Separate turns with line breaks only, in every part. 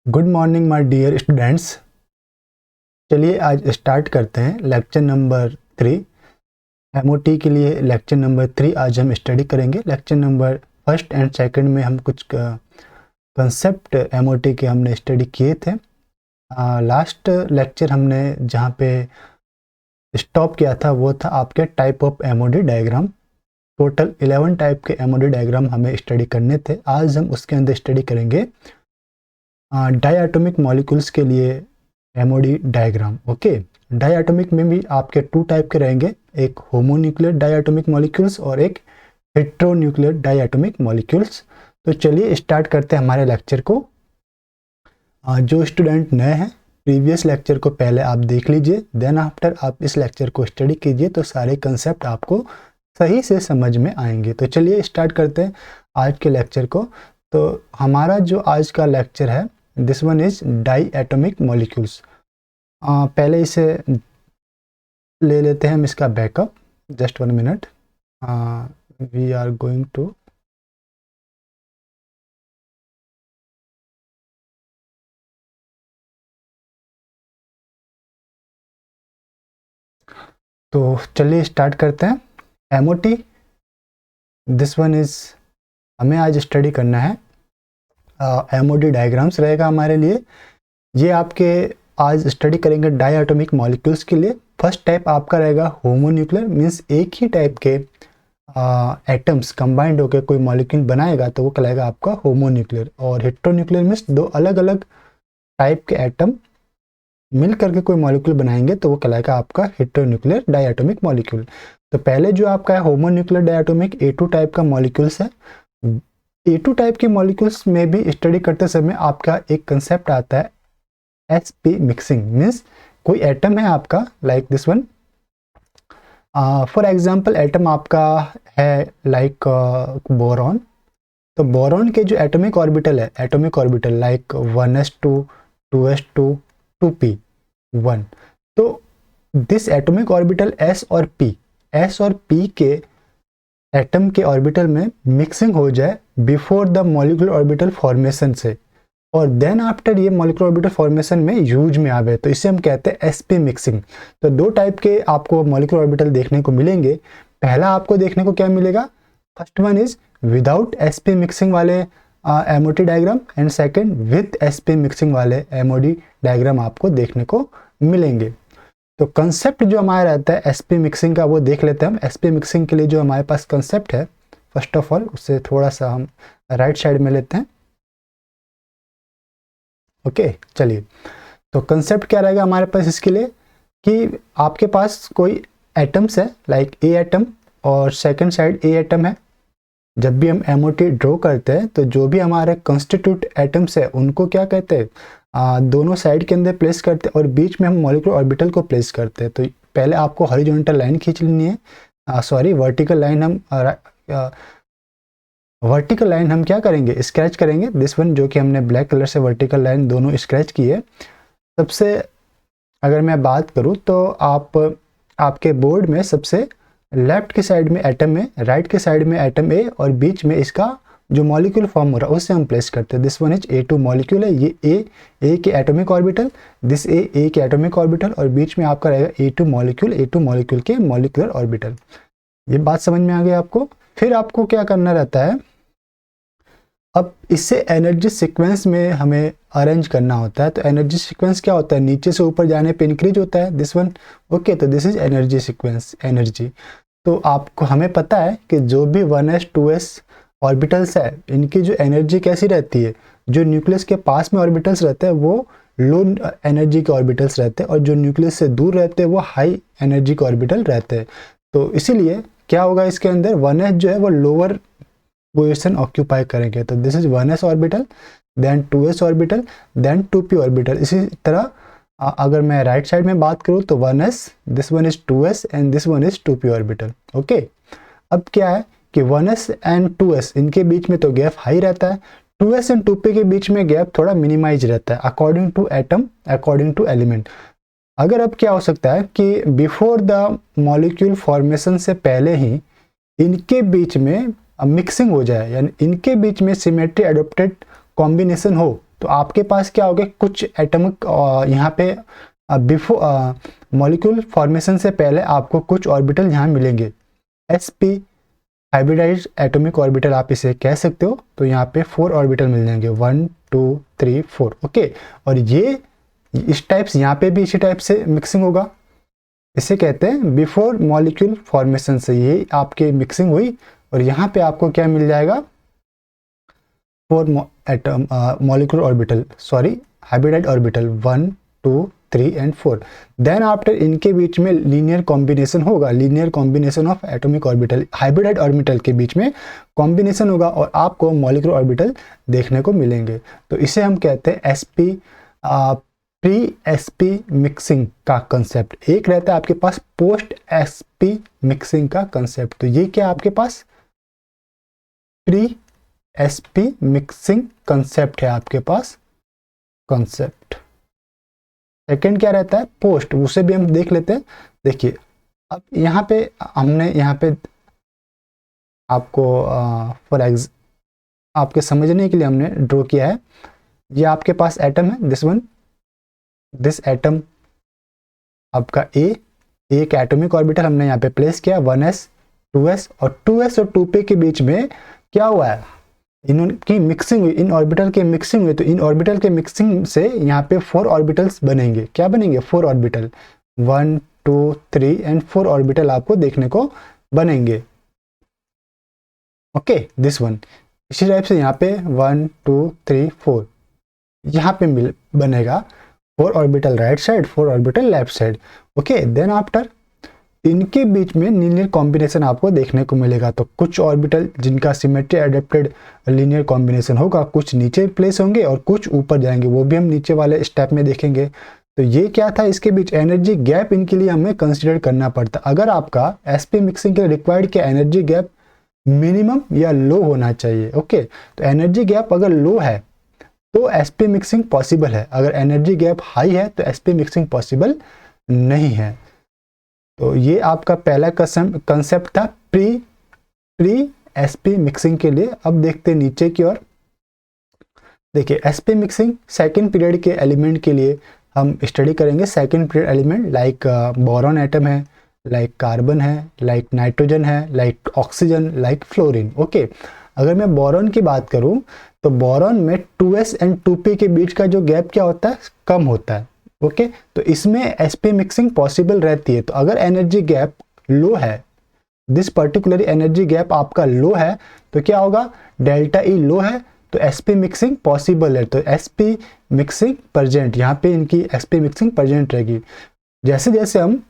Good morning my dear students. चलिए आज start करते हैं लेक्चर नंबर 3। एमओटी के लिए लेक्चर नंबर 3 आज हम स्टडी करेंगे। Lecture number first and second में हम कुछ कंसेप्ट एमओटी के हमने स्टडी किए थे। लास्ट लेक्चर हमने जहाँ पे स्टॉप किया था वो था आपके type of MoD diagram. Total 11 type के एमओडी डायग्राम हमें स्टडी करने थे। आज हम उसके अंदर स्टडी करेंगे डायटोमिक मॉलिक्यूल्स के लिए एमओडी डायग्राम। ओके, डायटोमिक में भी आपके 2 टाइप के रहेंगे, एक होमोन्यूक्लियर डायटोमिक मॉलिक्यूल्स और एक हेट्रोन्यूक्लियर डायटोमिक मॉलिक्यूल्स। तो चलिए स्टार्ट करते हैं हमारे लेक्चर को। जो स्टूडेंट नए हैं प्रीवियस लेक्चर को पहले आप देख लीजिए, देन आफ्टर आप इस लेक्चर को स्टडी कीजिए तो सारे कंसेप्ट आपको सही से समझ में आएंगे। तो चलिए स्टार्ट करते हैं आज के लेक्चर को। तो हमारा जो आज का लेक्चर है this one is diatomic molecules. पहले इसे ले लेते हैं हम इसका backup. Just 1 minute, we are going to तो चलिए स्टार्ट करते हैं। एमओटी दिस वन इज हमें आज स्टडी करना है। एमओडी डायग्राम्स रहेगा हमारे लिए। ये आपके आज स्टडी करेंगे डायटोमिक मॉलिक्यूल्स के लिए। फर्स्ट टाइप आपका रहेगा होमोन्यूक्लियर, मींस एक ही टाइप के एटम्स कंबाइंड होकर कोई मॉलिक्यूल बनाएगा तो वो कहलाएगा आपका होमोन्यूक्लियर। और हेट्रोन्यूक्लियर मींस 2 अलग अलग टाइप के एटम मिल करके कोई मॉलिक्यूल बनाएंगे तो वो कहलाएगा आपका हेट्रोन्यूक्लियर डायटोमिक मॉलिक्यूल। तो पहले जो आपका है होमोन्यूक्लियर डायटोमिक A2 टाइप का मॉलिक्यूल्स है। A2 टाइप के मॉलिक्यूल्स में भी स्टडी करते समय आपका एक कंसेप्ट आता है sp मिक्सिंग, मीन्स कोई एटम है आपका like this one. For example atom आपका है लाइक बोरॉन। तो बोरॉन के जो एटॉमिक ऑर्बिटल है, atomic orbital like 1s2 2s2 2p1। तो दिस एटॉमिक ऑर्बिटल s और p के एटम के ऑर्बिटल में मिक्सिंग हो जाए before the molecular orbital formation से, और देन आफ्टर ये मॉलिक्यूलर ऑर्बिटल फॉर्मेशन में यूज में आवे तो इसे हम कहते हैं sp मिक्सिंग। तो 2 टाइप के आपको मॉलिक्यूलर ऑर्बिटल देखने को मिलेंगे। पहला आपको देखने को क्या मिलेगा, first one is without sp mixing वाले MOT diagram and second with sp mixing वाले एमओडी डायग्राम आपको देखने को मिलेंगे। तो कंसेप्ट जो हमारा रहता है sp मिक्सिंग का वो देख लेते हैं हम। sp मिक्सिंग के लिए जो हमारे पास कंसेप्ट है फर्स्ट ऑफ ऑल उससे थोड़ा सा हम राइट साइड में लेते हैं। ओके चलिए, तो कंसेप्ट क्या रहेगा हमारे पास इसके लिए कि आपके पास कोई एटम्स है लाइक A एटम और सेकंड साइड A एटम है। जब भी हम एमओटी ड्रॉ करते हैं तो जो भी हमारे कॉन्स्टिट्यूट एटम्स है उनको क्या कहते हैं, दोनों साइड के अंदर प्लेस करते हैं और बीच में हम मॉलिक्यूलर ऑर्बिटल को प्लेस करते हैं। तो पहले आपको हॉरिजॉन्टल लाइन खींच लेनी है, सॉरी वर्टिकल लाइन। हम वर्टिकल लाइन हम क्या करेंगे, स्क्रैच करेंगे दिस वन, जो कि हमने ब्लैक कलर से वर्टिकल लाइन दोनों स्क्रैच किए। सबसे अगर मैं बात करूं तो आपके बोर्ड में सबसे लेफ्ट के साइड में एटम है, राइट के साइड में एटम ए और बीच में इसका जो मॉलिक्यूल फॉर्म हो रहा है उससे हम प्लेस करते हैं। This one is A2 molecule है। ये ए के एटॉमिक ऑर्बिटल, दिस ए के एटॉमिक ऑर्बिटल और बीच में आपका रहेगा A2 मॉलिक्यूल के मॉलिक्यूलर ऑर्बिटल। ये बात समझ में आ गई आपको। फिर आपको क्या करना रहता है, अब इससे एनर्जी सीक्वेंस में हमें अरेंज करना होता है। तो एनर्जी सीक्वेंस क्या होता है, नीचे से ऊपर जाने पे इंक्रीज होता है दिस वन। ओके, तो this is energy sequence. Energy तो आपको हमें पता है कि जो भी 1s 2s ऑर्बिटल्स है इनकी जो एनर्जी कैसी रहती है, जो न्यूक्लियस के पास में ऑर्बिटल्स रहते हैं वो लो एनर्जी के ऑर्बिटल्स रहते हैं और जो न्यूक्लियस से दूर रहते हैं वो हाई एनर्जी के ऑर्बिटल रहते हैं। तो इसीलिए क्या होगा इसके अंदर 1s जो है वो लोअर पोजीशन ऑक्यूपाई करेंगे। तो this is 1s orbital, then 2s orbital, then 2p orbital. इसी तरह अगर मैं राइट साइड में बात करूं तो 1s, this one is 2s and this one is 2p orbital. Okay, अब क्या है कि 1s एंड 2s इनके बीच में तो गैप हाई रहता है, 2s एंड 2p के बीच में गैप थोड़ा मिनिमाइज रहता है according to atom, according to element. अगर अब क्या हो सकता है कि बिफोर द मॉलिक्यूल फॉर्मेशन से पहले ही इनके बीच में मिक्सिंग हो जाए, यानी इनके बीच में सिमेट्री एडॉप्टेड कॉम्बिनेशन हो तो आपके पास क्या होगा, कुछ एटॉमिक यहाँ पे बिफोर मॉलिक्यूल फॉर्मेशन से पहले आपको कुछ ऑर्बिटल यहाँ मिलेंगे, sp हाइब्रिडाइज्ड एटॉमिक ऑर्बिटल आप इसे कह सकते हो। तो यहाँ पे 4 ऑर्बिटल मिल जाएंगे, 1 2 3 4। ओके, और ये इस टाइप से यहाँ पे भी इसी टाइप से मिक्सिंग होगा, इसे कहते हैं बिफोर मॉलिक्यूल फॉर्मेशन से ये आपके मिक्सिंग हुई, और यहाँ पे आपको क्या मिल जाएगा, 4 molecular orbital, sorry hybridized orbital 1 2 3 and 4। Then after इनके बीच में लीनियर कॉम्बिनेशन होगा, linear combination of atomic orbital, hybridized orbital के बीच में कॉम्बिनेशन होगा और आपको मॉलिक्यूलर ऑर्बिटल देखने को मिलेंगे। तो इसे हम कहते हैं sp प्री sp मिक्सिंग का कंसेप्ट। एक रहता है आपके पास पोस्ट sp मिक्सिंग का कंसेप्ट। तो ये क्या आपके पास प्री sp मिक्सिंग कंसेप्ट है आपके पास कंसेप्ट। सेकंड क्या रहता है पोस्ट, उसे भी हम देख लेते हैं। देखिए अब यहाँ पे हमने यहाँ पे आपको आपके समझने के लिए हमने ड्रॉ किया है। ये आपके पास एटम है, दिस एटम आपका एक एटॉमिक ऑर्बिटल हमने यहाँ पे प्लेस किया 1s 2s, और 2s और 2p के बीच में क्या हुआ है, इनकी मिक्सिंग हुई, इन ऑर्बिटल के मिक्सिंग हुई। तो इन ऑर्बिटल के मिक्सिंग से यहाँ पे 4 ऑर्बिटल्स बनेंगे। क्या बनेंगे, 4 ऑर्बिटल, 1 2 3 एंड 4 ऑर्बिटल आपको देखने को बनेंगे। Okay, this one. इसी टाइप से यहाँ पे 1 2 3 4 यहाँ पे बनेगा 4 orbital right side, 4 orbital left side. Okay, then after इनके बीच में लीनियर कॉम्बिनेशन आपको देखने को मिलेगा। तो कुछ ऑर्बिटल जिनका सिमेट्री एडेप्टेड लीनियर कॉम्बिनेशन होगा, कुछ नीचे प्लेस होंगे और कुछ ऊपर जाएंगे, वो भी हम नीचे वाले स्टेप में देखेंगे। तो ये क्या था, इसके बीच एनर्जी गैप इनके लिए हमें कंसिडर करना पड़ता। अगर आपका sp मिक्सिंग के रिक्वायर्ड क्या एनर्जी गैप मिनिमम या लो होना चाहिए। ओके, तो एनर्जी गैप अगर लो है तो sp मिक्सिंग पॉसिबल है, अगर एनर्जी गैप हाई है तो sp मिक्सिंग पॉसिबल नहीं है। तो ये आपका पहला कंसेप्ट था प्री sp मिक्सिंग के लिए। अब देखते हैं नीचे की ओर। देखिए sp मिक्सिंग सेकंड पीरियड के एलिमेंट के लिए हम स्टडी करेंगे। Second period element like boron atom है, लाइक कार्बन है, लाइक नाइट्रोजन है, like oxygen, like fluorine. Okay, अगर मैं बोरॉन की बात करूं तो बोरॉन में 2s एंड 2p के बीच का जो गैप क्या होता है, कम होता है। ओके, तो इसमें sp मिक्सिंग पॉसिबल रहती है। तो अगर एनर्जी गैप लो है, दिस पर्टिकुलर एनर्जी गैप आपका लो है, तो क्या होगा, डेल्टा ई लो है तो sp मिक्सिंग पॉसिबल है। तो sp मिक्सिंग प्रेजेंट, यहाँ पे इनकी sp मिक्सिंग प्रेजेंट रहेगी। जैसे जैसे हम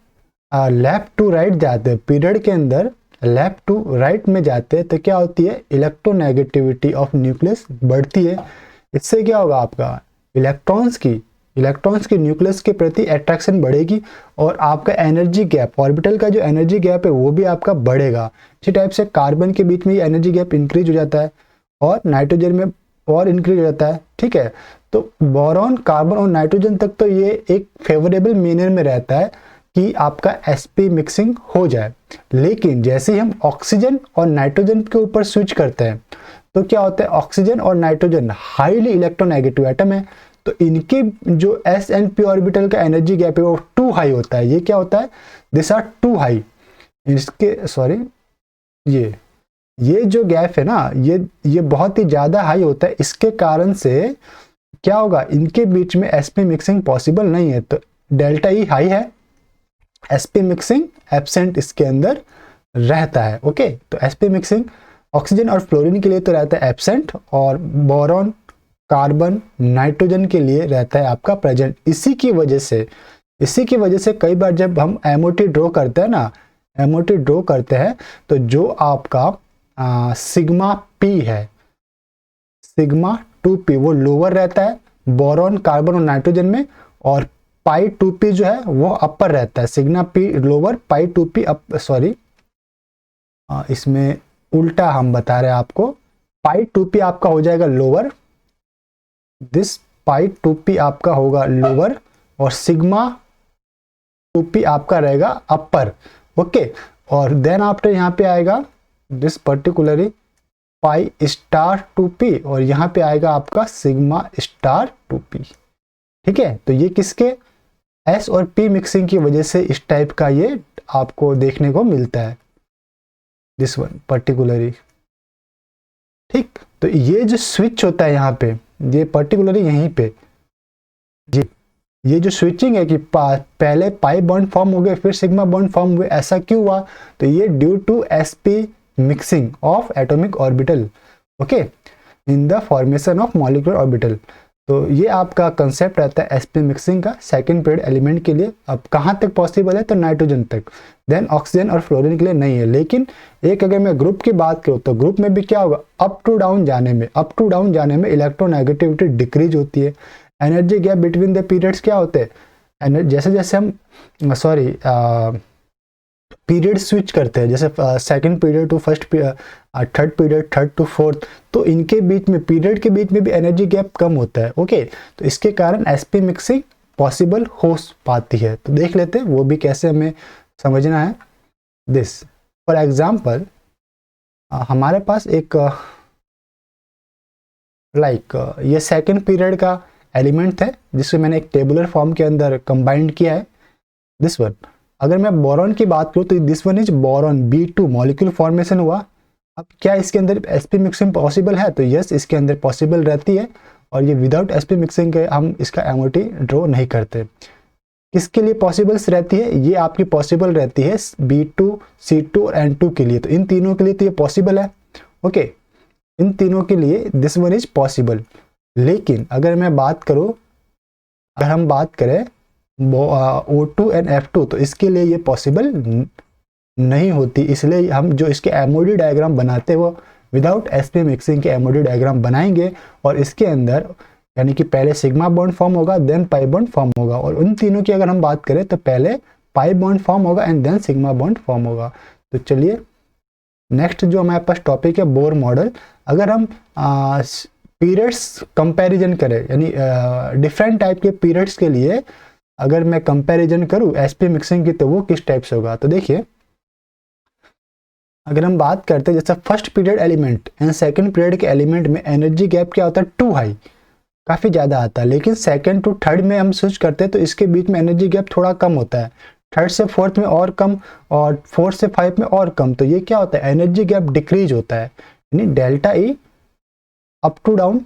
लेफ्ट टू राइट जाते हैं पीरियड के अंदर, लेफ्ट टू राइट में जाते हैं तो क्या होती है, इलेक्ट्रोनेगेटिविटी ऑफ न्यूक्लियस बढ़ती है। इससे क्या होगा, आपका इलेक्ट्रॉन्स की न्यूक्लियस के प्रति अट्रैक्शन बढ़ेगी और आपका एनर्जी गैप, ऑर्बिटल का जो एनर्जी गैप है वो भी आपका बढ़ेगा। इसी टाइप से कार्बन के बीच में एनर्जी गैप इंक्रीज हो जाता है और नाइट्रोजन में और इंक्रीज हो जाता है। ठीक है, तो बोरॉन, कार्बन और नाइट्रोजन तक तो ये एक फेवरेबल मैनर में रहता है कि आपका sp मिक्सिंग हो जाए। लेकिन जैसे ही हम ऑक्सीजन और नाइट्रोजन के ऊपर स्विच करते हैं तो क्या होता है, ऑक्सीजन और नाइट्रोजन हाईली इलेक्ट्रोनेगेटिव एटम है, तो इनके जो s एंड p ऑर्बिटल का एनर्जी गैप है वो टू हाई होता है। ये क्या होता है, दिस आर टू हाई, इसके सॉरी ये जो गैप है ना, ये बहुत ही ज्यादा हाई होता है। इसके कारण से क्या होगा, इनके बीच में sp मिक्सिंग पॉसिबल नहीं है। तो डेल्टा ई हाई है, sp मिक्सिंग एब्सेंट इसके अंदर रहता है। ओके, तो sp मिक्सिंग ऑक्सीजन और फ्लोरीन के लिए तो रहता है एब्सेंट, और बोरॉन, कार्बन, नाइट्रोजन के लिए रहता है आपका प्रेजेंट। इसी की वजह से कई बार जब हम MOT ड्रॉ करते हैं ना, MOT ड्रॉ करते हैं तो जो आपका सिग्मा p है, सिग्मा 2p वो लोअर रहता है बोरॉन, कार्बन और नाइट्रोजन में, और पाई 2p जो है वो अपर रहता है। सिग्मा p लोअर, पाई 2p अप, सॉरी इसमें उल्टा हम बता रहे हैं आपको। पाई 2p आपका हो जाएगा लोअर, दिस पाई 2p आपका होगा लोअर, और सिग्मा 2p आपका रहेगा अपर। ओके, और देन आफ्टर यहाँ पे आएगा this particularly pi star 2p और यहाँ पे आएगा आपका सिग्मा स्टार 2p। ठीक है, तो ये किसके S और P मिक्सिंग की वजह से इस टाइप का ये आपको देखने को मिलता है, दिस वन पर्टिकुलरली। ठीक, तो ये जो स्विच होता है यहाँ पे, ये पर्टिकुलरली यहीं पे जी, ये जो स्विचिंग है कि पहले पाई बॉन्ड फॉर्म हो गए फिर सिग्मा बॉन्ड फॉर्म हुए, ऐसा क्यों हुआ? तो ये due to sp mixing of atomic orbital, okay, in the formation of molecular orbital. तो ये आपका कंसेप्ट रहता है sp मिक्सिंग का सेकंड पीरियड एलिमेंट के लिए। अब कहाँ तक पॉसिबल है? तो नाइट्रोजन तक, देन ऑक्सीजन और फ्लोरीन के लिए नहीं है। लेकिन एक अगर मैं ग्रुप की बात करूँ तो ग्रुप में भी क्या होगा, अप टू डाउन जाने में इलेक्ट्रोनेगेटिविटी डिक्रीज होती है। Energy gap between the periods क्या होते हैं, जैसे जैसे हम पीरियड स्विच करते हैं, जैसे second period to first, third period, third to fourth, तो इनके बीच में पीरियड के बीच में भी एनर्जी गैप कम होता है। ओके, तो इसके कारण sp मिक्सिंग पॉसिबल हो पाती है। तो देख लेते हैं वो भी कैसे हमें समझना है। दिस फॉर एग्जाम्पल, हमारे पास एक ये सेकंड पीरियड का एलिमेंट है जिससे मैंने एक टेबुलर फॉर्म के अंदर कंबाइंड किया है, दिस वन। अगर मैं बोरॉन की बात करूँ तो this one is boron B2 molecule formation हुआ। अब क्या इसके अंदर sp मिक्सिंग पॉसिबल है? तो यस, इसके अंदर पॉसिबल रहती है, और ये विदाउट sp मिक्सिंग के हम इसका MOT ड्रॉ नहीं करते। किसके लिए पॉसिबल्स रहती है? ये आपकी पॉसिबल रहती है B2, C2 और N2 के लिए। तो इन तीनों के लिए तो ये पॉसिबल है, ओके, इन तीनों के लिए दिस वन इज पॉसिबल। लेकिन अगर मैं बात करूं, अगर हम बात करें O2 एंड F2, तो इसके लिए ये पॉसिबल नहीं होती। इसलिए हम जो इसके MOD डायग्राम बनाते हैं वो विदाउट sp मिक्सिंग के MOD डायग्राम बनाएंगे, और इसके अंदर यानी कि पहले सिग्मा बॉन्ड फॉर्म होगा, देन पाई बॉन्ड फॉर्म होगा। और उन तीनों की अगर हम बात करें तो पहले पाई बॉन्ड फॉर्म होगा and then sigma bond form होगा। तो चलिए नेक्स्ट जो हमारे पास टॉपिक है बोर मॉडल। अगर हम पीरियड्स कंपैरिजन करें, यानी डिफरेंट टाइप के पीरियड्स के लिए अगर मैं कंपैरिजन करूं sp मिक्सिंग की, तो वो किस टाइप से होगा? तो देखिए, अगर हम बात करते हैं जैसे first period element and second period के एलिमेंट में एनर्जी गैप क्या होता है? टू हाई, काफ़ी ज़्यादा आता है। लेकिन सेकंड टू थर्ड में हम स्विच करते हैं तो इसके बीच में एनर्जी गैप थोड़ा कम होता है, थर्ड से फोर्थ में और कम, और फोर्थ से फाइव में और कम। तो ये क्या होता है? एनर्जी गैप डिक्रीज होता है, यानी delta E up to down.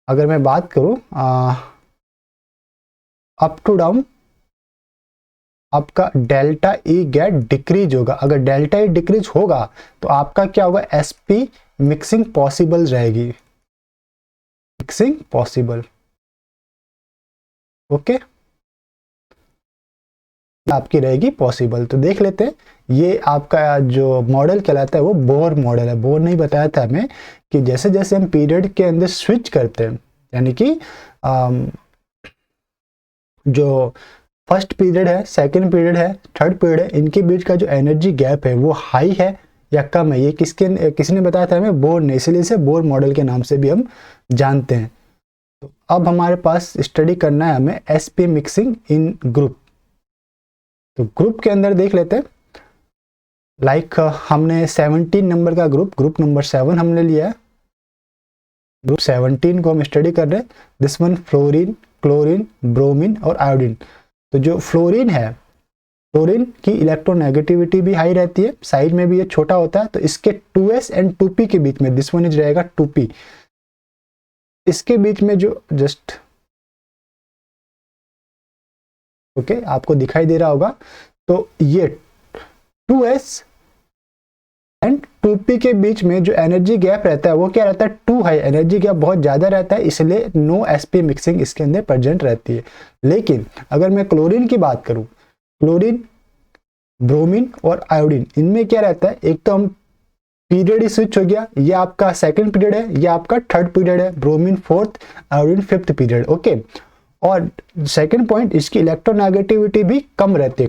अगर मैं बात करूं अप टू डाउन, आपका डेल्टा ई गैप डिक्रीज होगा। अगर डेल्टा ई डिक्रीज होगा तो आपका क्या होगा? sp मिक्सिंग पॉसिबल रहेगी, मिक्सिंग पॉसिबल, ओके, आपकी रहेगी पॉसिबल। तो देख लेते हैं, ये आपका जो मॉडल कहलाता है वो बोर मॉडल है। बोर नहीं बताया था हमें कि जैसे जैसे हम पीरियड के अंदर स्विच करते हैं, यानी कि जो फर्स्ट पीरियड है, सेकंड पीरियड है, थर्ड पीरियड है, इनके बीच का जो एनर्जी गैप है वो हाई है या कम है, ये किसने बताया था हमें? बोर ने। इसलिए इसे बोर मॉडल के नाम से भी हम जानते हैं। तो अब हमारे पास स्टडी करना है हमें sp मिक्सिंग इन ग्रुप। तो ग्रुप के अंदर देख लेते हैं, हमने 17 नंबर का ग्रुप नंबर 7 हमने लिया है। ग्रुप 17 को हम स्टडी कर रहे हैं। This one fluorine, chlorine, bromine और आयोडीन। तो जो फ्लोरीन है, फ्लोरीन की इलेक्ट्रोनेगेटिविटी भी हाई रहती है, साइड में भी ये छोटा होता है। तो इसके 2s एंड 2p के बीच में दिस वन इज रहेगा 2p। इसके बीच में जो जस्ट ओके आपको दिखाई दे रहा होगा, तो ये 2s एंड 2p के बीच में जो एनर्जी गैप रहता है वो क्या रहता है? टू हाई, एनर्जी गैप बहुत ज़्यादा रहता है, इसलिए नो sp मिक्सिंग इसके अंदर प्रेजेंट रहती है। लेकिन अगर मैं क्लोरीन की बात करूं, क्लोरीन, ब्रोमीन और आयोडीन, इनमें क्या रहता है? एक तो हम पीरियड ही स्विच हो गया, ये आपका सेकंड पीरियड है, ये आपका थर्ड पीरियड है, bromine fourth, iodine fifth period, okay. और सेकंड पॉइंट, इसकी इलेक्ट्रोनेगेटिविटी भी कम रहती है।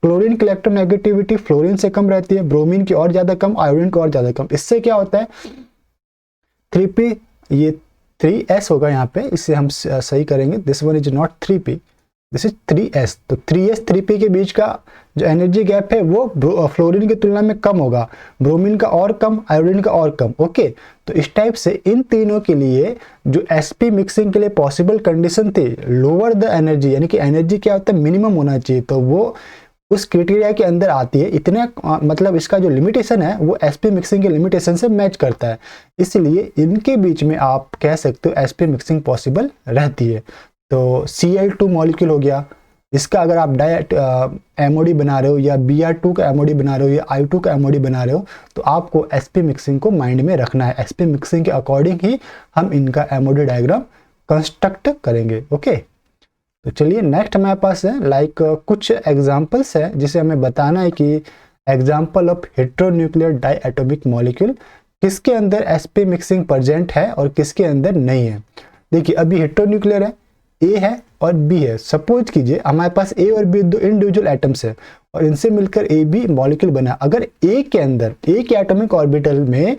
क्लोरीन की इलेक्ट्रोनेगेटिविटी फ्लोरीन से कम रहती है, ब्रोमीन की और ज्यादा कम, आयोडीन की और ज्यादा कम। इससे क्या होता है? 3p, ये 3s होगा यहाँ पे, इससे हम सही करेंगे। This one is not 3p, this is 3s। तो 3s 3p के बीच का जो एनर्जी गैप है वो फ्लोरीन की तुलना में कम होगा, ब्रोमीन का और कम, आयोडीन का और कम। ओके, तो इस टाइप से इन तीनों के लिए जो sp मिक्सिंग के लिए पॉसिबल कंडीशन थी, लोअर द एनर्जी, यानी कि एनर्जी क्या होता है, मिनिमम होना चाहिए, तो वो उस क्राइटेरिया के अंदर आती है। इतने मतलब इसका जो लिमिटेशन है वो sp मिक्सिंग के लिमिटेशन से मैच करता है, इसलिए इनके बीच में आप कह सकते हो sp मिक्सिंग पॉसिबल रहती है। तो Cl2 मॉलिक्यूल हो गया, इसका अगर आप डायरेक्ट MOD बना रहे हो या Br2 का MOD बना रहे हो या I2 का MOD बना रहे हो, तो आपको sp मिक्सिंग को माइंड में रखना है। sp मिक्सिंग के अकॉर्डिंग ही हम इनका MOD डायग्राम कंस्ट्रक्ट करेंगे। ओके, तो चलिए नेक्स्ट हमारे पास है कुछ एग्जांपल्स है जिसे हमें बताना है कि एग्जांपल ऑफ हेटेरोन्यूक्लियर डायएटॉमिक मॉलिक्यूल किसके अंदर sp मिक्सिंग प्रेजेंट है और किसके अंदर नहीं है। देखिए अभी हेटेरोन्यूक्लियर है, A है और B है। सपोज कीजिए हमारे पास A और B दो इंडिविजुअल एटम्स है और इनसे मिलकर AB मॉलिक्यूल बना। अगर A के अंदर A के एटॉमिक ऑर्बिटल में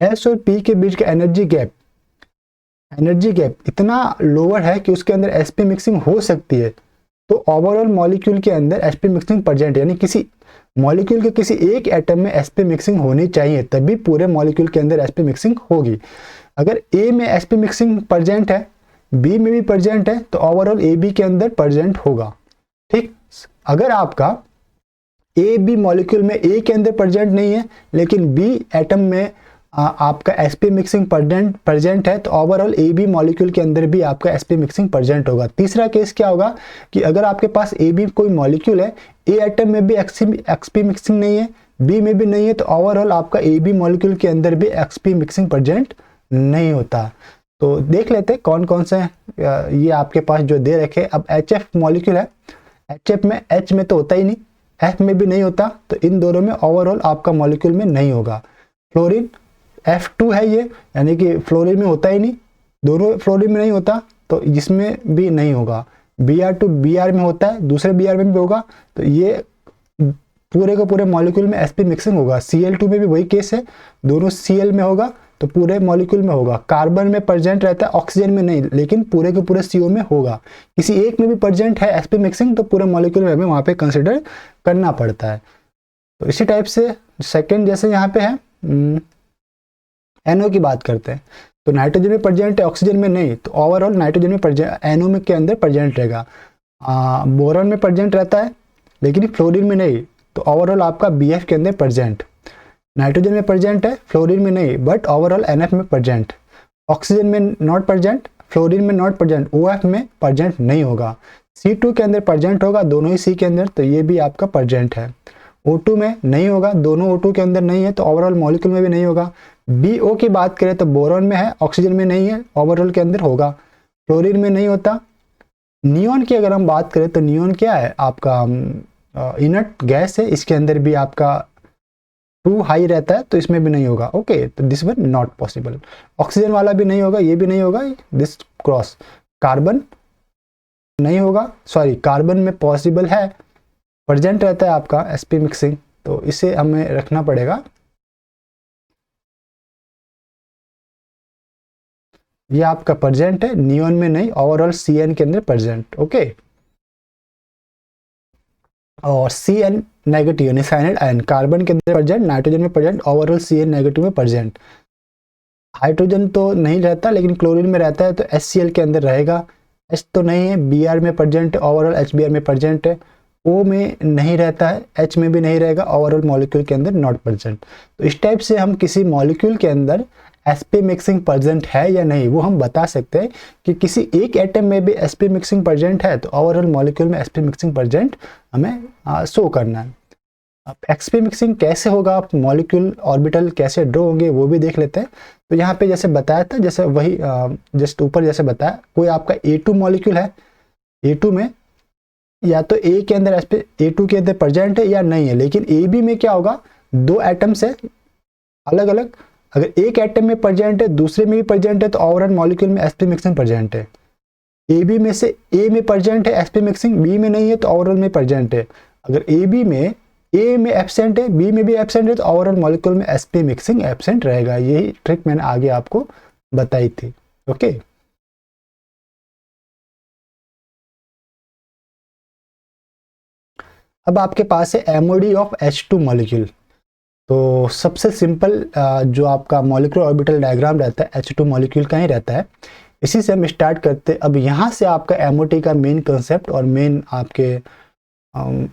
S और P के बीच का एनर्जी गैप इतना लोअर है कि उसके अंदर sp मिक्सिंग हो सकती है, तो ओवरऑल मॉलिक्यूल के अंदर sp मिक्सिंग प्रेजेंट है, यानी किसी मॉलिक्यूल के किसी एक एटम में sp मिक्सिंग होनी चाहिए, तभी पूरे मॉलिक्यूल के अंदर sp मिक्सिंग होगी। अगर A में sp मिक्सिंग प्रेजेंट है, B में भी प्रेजेंट है, तो ओवरऑल AB के अंदर प्रेजेंट होगा। ठीक, अगर आपका AB मॉलिक्यूल में A के अंदर प्रेजेंट नहीं है लेकिन B एटम में आपका sp मिक्सिंग प्रेजेंट है, तो ओवरऑल AB मॉलिक्यूल के अंदर भी आपका sp मिक्सिंग प्रेजेंट होगा। तीसरा केस क्या होगा कि अगर आपके पास AB कोई मॉलिक्यूल है, A एटम में भी sp मिक्सिंग नहीं है, B में भी नहीं है, तो ओवरऑल आपका AB मॉलिक्यूल के अंदर भी sp मिक्सिंग प्रेजेंट नहीं होता। तो देख लेते हैं कौन कौन से ये आपके पास जो दे रखे। अब HF मॉलिक्यूल है, HF में H में तो होता ही नहीं, F में भी नहीं होता, तो इन दोनों में ओवरऑल आपका मॉलिक्यूल में नहीं होगा। फ्लोरीन F2 है ये, यानी कि फ्लोरीन में होता ही नहीं, दोनों फ्लोरीन में नहीं होता, तो इसमें भी नहीं होगा। Br2 Br में होता है, दूसरे Br में भी होगा, तो ये पूरे के पूरे मॉलिक्यूल में sp मिक्सिंग होगा। Cl2 में भी वही केस है, दोनों Cl में होगा तो पूरे मॉलिक्यूल में होगा। कार्बन में प्रेजेंट रहता है, ऑक्सीजन में नहीं, लेकिन पूरे के पूरे CO में होगा। किसी एक में भी प्रेजेंट है sp मिक्सिंग, तो पूरे मॉलिक्यूल में हमें वहाँ पे कंसिडर करना पड़ता है। तो इसी टाइप से सेकेंड जैसे यहाँ पे है NO की बात करते हैं, तो नाइट्रोजन में प्रेजेंट है, ऑक्सीजन में नहीं, तो ओवरऑल नाइट्रोजन में NO में के अंदर प्रेजेंट रहेगा। बोरॉन में प्रेजेंट रहता है लेकिन फ्लोरीन में नहीं, तो ओवरऑल आपका BF के अंदर प्रेजेंट। नाइट्रोजन में प्रेजेंट है, फ्लोरीन में नहीं, बट ओवरऑल NF में प्रेजेंट। ऑक्सीजन में नॉट प्रेजेंट, फ्लोरीन में नॉट प्रेजेंट, OF में प्रेजेंट नहीं होगा। C2 के अंदर प्रेजेंट होगा, दोनों ही C के अंदर, तो ये भी आपका प्रेजेंट है। O2 में नहीं होगा, दोनों O2 के अंदर नहीं है, तो ओवरऑल मॉलिक्यूल में भी नहीं होगा। BO की बात करें तो बोरॉन में है, ऑक्सीजन में नहीं है, ओवरऑल के अंदर होगा। फ्लोरीन में नहीं होता। नियॉन की अगर हम बात करें तो नियॉन क्या है, आपका इनर्ट गैस है, इसके अंदर भी आपका 2 हाई रहता है, तो इसमें भी नहीं होगा। ओके, तो this one not possible. Oxygen वाला भी नहीं होगा, ये भी नहीं होगा, दिस क्रॉस। कार्बन नहीं होगा, सॉरी कार्बन में पॉसिबल है, प्रेजेंट रहता है आपका sp मिक्सिंग, तो इसे हमें रखना पड़ेगा। ये आपका प्रेजेंट है, नियॉन में नहीं, ओवरऑल CN के अंदर प्रेजेंट। ओके, और CN नेगेटिव यानी साइनाइड आयन कार्बन के अंदर प्रेजेंट, नाइट्रोजन में प्रेजेंट, ओवरऑल CN नेगेटिव में प्रेजेंट। हाइड्रोजन तो नहीं रहता लेकिन क्लोरीन में रहता है, तो HCl के अंदर रहेगा। H तो नहीं है, Br में प्रेजेंट है, ओवरऑल HBr में प्रेजेंट है। O में नहीं रहता है, H में भी नहीं रहेगा, ओवरऑल मॉलिक्यूल के अंदर नॉट प्रेजेंट। तो इस टाइप से हम किसी मॉलिक्यूल के अंदर sp मिक्सिंग प्रेजेंट है या नहीं वो हम बता सकते हैं कि किसी एक एटम में भी sp मिक्सिंग प्रेजेंट है, तो ओवरऑल मॉलिक्यूल में sp मिक्सिंग प्रेजेंट हमें शो करना है। अब sp मिक्सिंग कैसे होगा, आप मॉलिक्यूल ऑर्बिटल कैसे ड्रॉ होंगे वो भी देख लेते हैं। तो यहाँ पे जैसे बताया था, जैसे वही जस्ट ऊपर जैसे बताया, कोई आपका A2 मॉलिक्यूल है, A2 में या तो A के अंदर A2 के अंदर प्रेजेंट है या नहीं है, लेकिन AB में क्या होगा, 2 एटम्स है अलग अलग, अगर एक एटम में प्रेजेंट है दूसरे में भी प्रेजेंट है, तो ओवरऑल मॉलिक्यूल में sp मिक्सिंग प्रेजेंट है। AB में से A में प्रेजेंट है sp मिक्सिंग, B में नहीं है, तो ओवरऑल में प्रेजेंट है। अगर AB में A में एब्सेंट है, B में भी एब्सेंट है, तो ओवरऑल मॉलिक्यूल में sp मिक्सिंग एब्सेंट रहेगा। यही ट्रिक मैंने आगे आपको बताई थी। ओके। अब आपके पास है MOD ऑफ H2 मॉलिक्यूल। तो सबसे सिंपल जो आपका मॉलिक्यूलर ऑर्बिटल डायग्राम रहता है H2 मॉलिक्यूल का ही रहता है। इसी से हम स्टार्ट करते हैं। अब यहाँ से आपका MOT का मेन कंसेप्ट और मेन आपके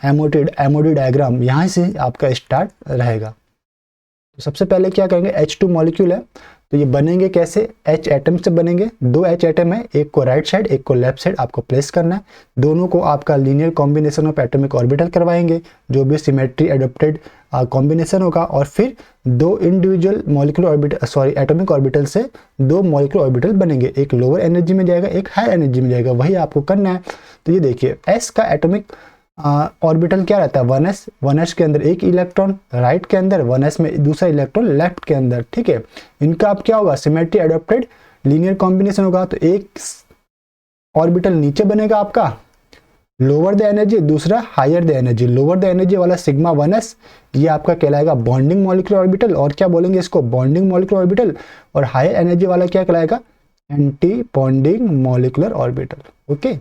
MOD डायग्राम यहाँ से आपका स्टार्ट रहेगा। तो सबसे पहले क्या करेंगे, H2 मॉलिक्यूल है तो ये बनेंगे कैसे, H एटम से बनेंगे। 2 H एटम है, एक को राइट साइड एक को लेफ्ट साइड आपको प्लेस करना है। दोनों को आपका linear combination of atomic orbital करवाएंगे, जो भी सिमेट्री एडॉप्टेड कॉम्बिनेशन होगा। और फिर 2 individual molecular orbital atomic orbital से 2 मॉलिक्यूलर ऑर्बिटल बनेंगे, एक लोअर एनर्जी में जाएगा एक हाई एनर्जी में जाएगा, वही आपको करना है। तो ये देखिए S का एटॉमिक ऑर्बिटल क्या रहता है 1s, 1s के अंदर एक इलेक्ट्रॉन, राइट के अंदर 1s में दूसरा इलेक्ट्रॉन लेफ्ट के अंदर, ठीक है। इनका अब क्या होगा, सिमेट्री एडॉप्टेड लीनियर कॉम्बिनेशन होगा। तो एक ऑर्बिटल नीचे बनेगा आपका लोअर द एनर्जी, दूसरा higher the energy. Lower the energy वाला सिग्मा 1s ये आपका कहलाएगा बॉन्डिंग मॉलिक्यूलर ऑर्बिटल, और क्या बोलेंगे इसको, बॉन्डिंग मॉलिक्यूलर ऑर्बिटल। और हायर एनर्जी वाला क्या कहलाएगा, anti bonding molecular orbital. Okay,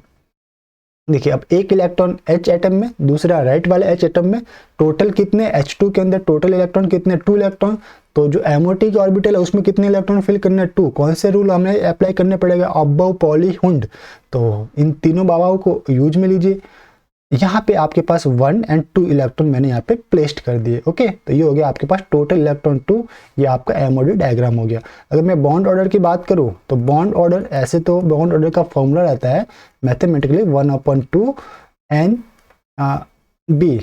देखिए अब एक इलेक्ट्रॉन H एटम में, दूसरा राइट वाले H एटम में, टोटल कितने, H2 के अंदर टोटल इलेक्ट्रॉन कितने, 2 इलेक्ट्रॉन। तो जो MOT की ऑर्बिटल है उसमें कितने इलेक्ट्रॉन फिल करने हैं, 2। कौन से रूल हमें अप्लाई करने पड़ेगा, अबव पॉली हुंड। तो इन तीनों बाबाओं को यूज में लीजिए। यहाँ पे आपके पास 1 और 2 इलेक्ट्रॉन मैंने यहाँ पे प्लेस्ड कर दिए। ओके, तो ये हो गया आपके पास टोटल इलेक्ट्रॉन 2, ये आपका MOD डायग्राम हो गया। अगर मैं बॉन्ड ऑर्डर की बात करूँ तो बॉन्ड ऑर्डर, ऐसे तो बॉन्ड ऑर्डर का फॉर्मूला रहता है mathematically 1/2 NB,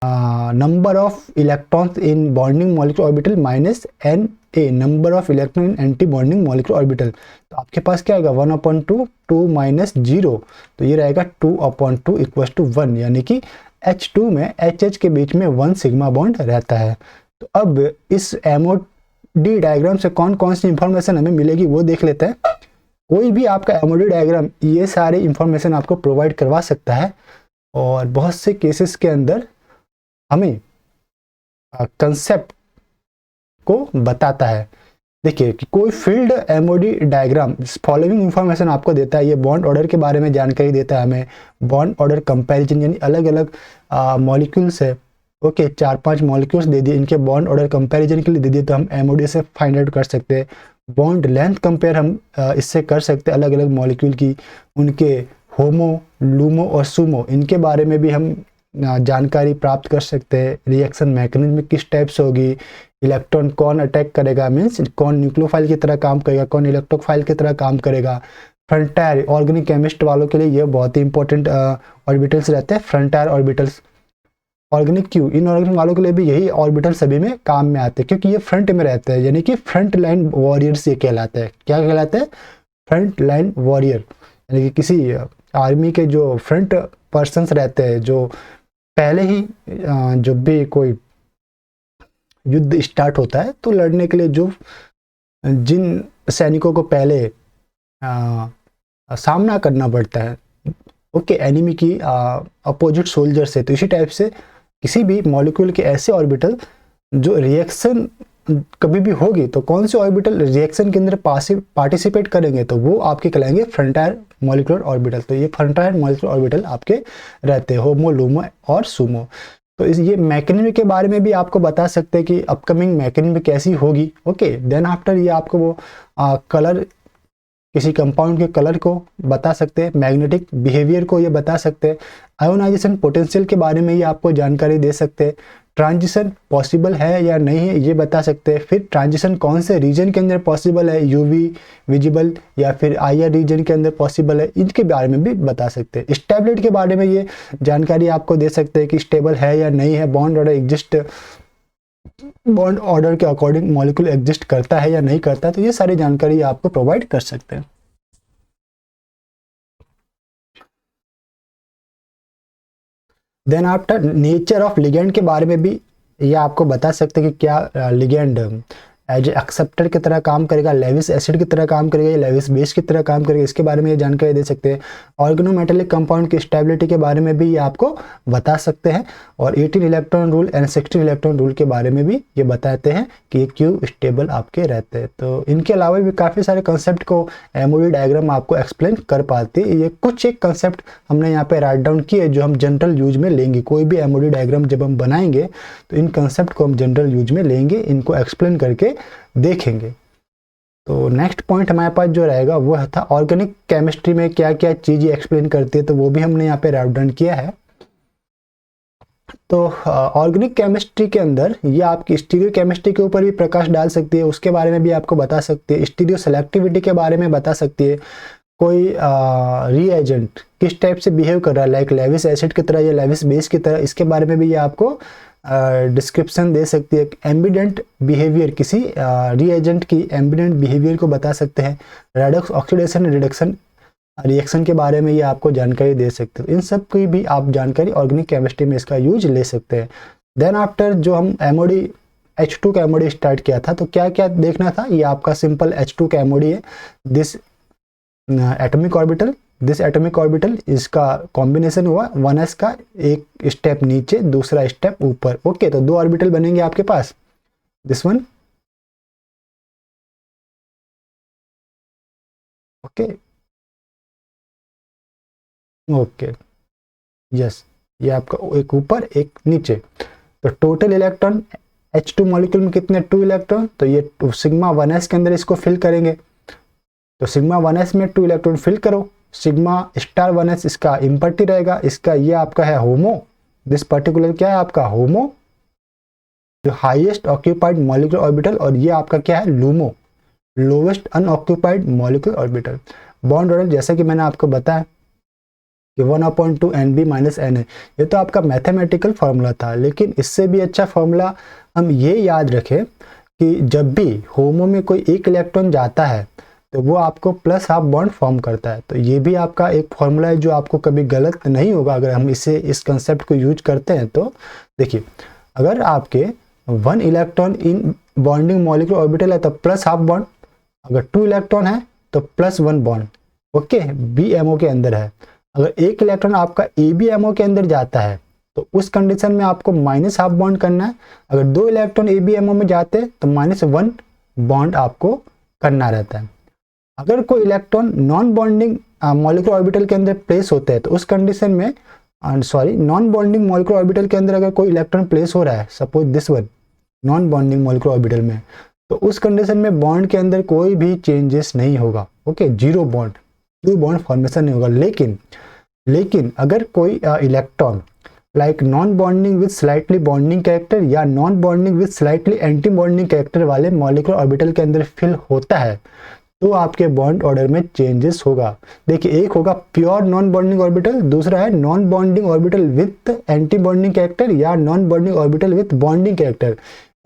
number of electrons in bonding molecular orbital minus NA, number of electron in anti bonding molecular orbital. तो आपके पास क्या आएगा 1/2, 2 माइनस 0, तो ये रहेगा 2/2 इक्वल टू 1, यानी कि H2 में HH के बीच में 1 सिग्मा बॉन्ड रहता है। तो अब इस MOD डायग्राम से कौन कौन सी इंफॉर्मेशन हमें मिलेगी वो देख लेते हैं। कोई भी आपका MOD डायग्राम ये सारे इंफॉर्मेशन आपको प्रोवाइड करवा सकता है, और बहुत से केसेस के अंदर हमें कंसेप्ट को बताता है। देखिए कि कोई field MOD diagram following information आपको देता है। ये बॉन्ड ऑर्डर के बारे में जानकारी देता है हमें, बॉन्ड ऑर्डर कंपैरिजन, यानी अलग अलग मॉलिक्यूल्स है। ओके, 4-5 मॉलिक्यूल्स दे दिए, इनके बॉन्ड ऑर्डर कंपैरिजन के लिए दे दिए, तो हम MOD से फाइंड आउट कर सकते हैं। बॉन्ड लेंथ कंपेयर हम इससे कर सकते हैं, अलग अलग मॉलिक्यूल की, उनके होमो, लूमो और सुमो, इनके बारे में भी हम जानकारी प्राप्त कर सकते हैं। रिएक्शन मैकेनिज्म किस टाइप से होगी, इलेक्ट्रॉन कौन अटैक करेगा, मीन्स कौन न्यूक्लियोफाइल की तरह काम करेगा, कौन इलेक्ट्रोफाइल की तरह काम करेगा। फ्रंटायर ऑर्गेनिक केमिस्ट वालों के लिए ये बहुत ही इंपॉर्टेंट ऑर्बिटल्स रहते हैं, frontier orbitals. Organic Q, inorganic वालों के लिए भी यही ऑर्बिटल सभी में काम में आते हैं, क्योंकि ये फ्रंट में रहते हैं, यानी कि फ्रंट लाइन वॉरियर्स ये कहलाते हैं। क्या कहलाते हैं, फ्रंट लाइन वॉरियर, यानी कि किसी आर्मी के जो फ्रंट पर्सन्स रहते हैं, जो पहले ही जब भी कोई युद्ध स्टार्ट होता है तो लड़ने के लिए जो जिन सैनिकों को पहले सामना करना पड़ता है, ओके, एनिमी की अपोजिट सोल्जर से। तो इसी टाइप से किसी भी मॉलिक्यूल के ऐसे ऑर्बिटल जो रिएक्शन कभी भी होगी तो कौन से ऑर्बिटल रिएक्शन के अंदर पार्टिसिपेट करेंगे, तो वो आपके कहलाएंगे फ्रंटायर मॉलिक्यूलर ऑर्बिटल। तो ये फ्रंटायर मॉलिक्यूलर ऑर्बिटल आपके रहते हैं, होमो, लूमो और सुमो। तो ये मैकेनिज्म के बारे में भी आपको बता सकते हैं कि अपकमिंग मैकेनिज्म कैसी होगी। ओके, देन आफ्टर ये आपको वो कलर, किसी कंपाउंड के कलर को बता सकते हैं, मैग्नेटिक बिहेवियर को ये बता सकते हैं, आयोनाइजेशन पोटेंशियल के बारे में ये आपको जानकारी दे सकते हैं, ट्रांजिशन पॉसिबल है या नहीं है ये बता सकते हैं, फिर ट्रांजिशन कौन से रीजन के अंदर पॉसिबल है, यूवी विजिबल या फिर IR रीजन के अंदर पॉसिबल है, इनके बारे में भी बता सकते हैं। स्टेबिलिटी के बारे में ये जानकारी आपको दे सकते हैं कि स्टेबल है या नहीं है, bond order exist, bond order के अकॉर्डिंग मॉलिक्यूल एग्जिस्ट करता है या नहीं करता, तो ये सारी जानकारी आपको प्रोवाइड कर सकते हैं। Then after nature of ligand के बारे में भी ये आपको बता सकते हैं कि क्या लिगेंड एज ए एक्सेप्टर की तरह काम करेगा, लेविस एसिड की तरह काम करेगा, या लेविस बेस की तरह काम करेगा, इसके बारे में ये जानकारी दे सकते हैं। ऑर्गेनोमेटेलिक कंपाउंड की स्टेबिलिटी के बारे में भी ये आपको बता सकते हैं, और 18 electron rule and 16 electron rule के बारे में भी ये बताते हैं कि ये क्यों स्टेबल आपके रहते हैं। तो इनके अलावा भी काफ़ी सारे कंसेप्ट को एमओडी डायग्राम आपको एक्सप्लेन कर पाती है। ये कुछ एक कंसेप्ट हमने यहाँ पे राइट डाउन किए जो हम जनरल यूज में लेंगे। कोई भी एमओडी डायग्राम जब हम बनाएंगे तो इन कंसेप्ट को हम जनरल यूज में लेंगे, इनको एक्सप्लेन करके देखेंगे। तो नेक्स्ट पॉइंट हमारे पास जो रहेगा वो था ऑर्गेनिक केमिस्ट्री में क्या क्या चीज़ें एक्सप्लेन करती है, तो वो भी हमने यहाँ पे राइट डाउन किया है। तो ऑर्गेनिक केमिस्ट्री के अंदर ये आपकी स्टीरियो केमिस्ट्री के ऊपर भी प्रकाश डाल सकती है, उसके बारे में भी आपको बता सकती है। स्टीरियो सेलेक्टिविटी के बारे में बता सकती है, कोई रीएजेंट किस टाइप से बिहेव कर रहा है, लाइक लेविस एसिड की तरह या लेविस बेस की तरह, इसके बारे में भी ये आपको डिस्क्रिप्शन दे सकती है। एम्बिडेंट बिहेवियर, किसी रीएजेंट की एम्बिडेंट बिहेवियर को बता सकते हैं। रेडॉक्स ऑक्सीडेशन रिडक्शन रिएक्शन के बारे में ये आपको जानकारी दे सकते हैं। इन सब की भी आप जानकारी ऑर्गेनिक केमिस्ट्री में इसका यूज ले सकते हैं। देन आफ्टर जो हम एमओडी H2 का एमओडी स्टार्ट किया था, तो क्या क्या देखना था, ये आपका सिंपल H2 का एमओडी है। This atomic orbital, this atomic orbital, इसका कॉम्बिनेशन हुआ 1s का, एक स्टेप नीचे दूसरा स्टेप ऊपर। ओके, तो 2 ऑर्बिटल बनेंगे आपके पास, this one, okay okay, yes, ये आपका एक ऊपर एक नीचे। तो टोटल इलेक्ट्रॉन H2 मॉलिक्यूल में कितने, 2 इलेक्ट्रॉन, तो ये सिग्मा 1s के अंदर इसको फिल करेंगे। तो सिग्मा 1s में 2 इलेक्ट्रॉन फिल करो। सिग्मा स्टार 1s इसका इम्पर्टी रहेगा, इसका ये आपका है होमो, दिस पर्टिकुलर क्या है आपका होमो, जो हाईएस्ट ऑक्यूपाइड मॉलिक्यूलर ऑर्बिटल, और ये आपका क्या है LUMO, lowest unoccupied molecular orbital. Bond order जैसा कि मैंने आपको बताया कि 1/2 NB - NA, ये तो आपका मैथमेटिकल फार्मूला था, लेकिन इससे भी अच्छा फार्मूला हम ये याद रखें कि जब भी होमो में कोई एक इलेक्ट्रॉन जाता है तो वो आपको प्लस हाफ बॉन्ड फॉर्म करता है। तो ये भी आपका एक फॉर्मूला है जो आपको कभी गलत नहीं होगा अगर हम इस कंसेप्ट को यूज करते हैं। तो देखिए, अगर आपके 1 electron in bonding molecular orbital है तो प्लस हाफ बॉन्ड, अगर 2 इलेक्ट्रॉन है तो +1 बॉन्ड, ओके, BMO के अंदर है। अगर एक इलेक्ट्रॉन आपका ABMO के अंदर जाता है तो उस कंडीशन में आपको -हाफ बॉन्ड करना है। अगर 2 इलेक्ट्रॉन ABMO में जाते हैं तो -1 बॉन्ड आपको करना रहता है। अगर कोई electron non bonding molecular orbital के अंदर प्लेस होते हैं तो उस कंडीशन में नॉन बॉन्डिंग मॉलिक्यूलर ऑर्बिटल के अंदर अगर कोई इलेक्ट्रॉन प्लेस हो रहा है, suppose this one, non bonding molecular orbital में, तो उस कंडीशन में बॉन्ड के अंदर कोई भी चेंजेस नहीं होगा, ओके, 0 बॉन्ड, 2 बॉन्ड फॉर्मेशन नहीं होगा। लेकिन अगर कोई electron like non bonding with slightly bonding character या non bonding with slightly anti bonding character वाले मॉलिक्यूलर ऑर्बिटल के अंदर फिल होता है तो आपके बॉन्ड ऑर्डर में चेंजेस होगा। देखिए, एक होगा प्योर नॉन बॉन्डिंग ऑर्बिटल, दूसरा है non bonding orbital with anti bonding character या non bonding orbital with bonding character.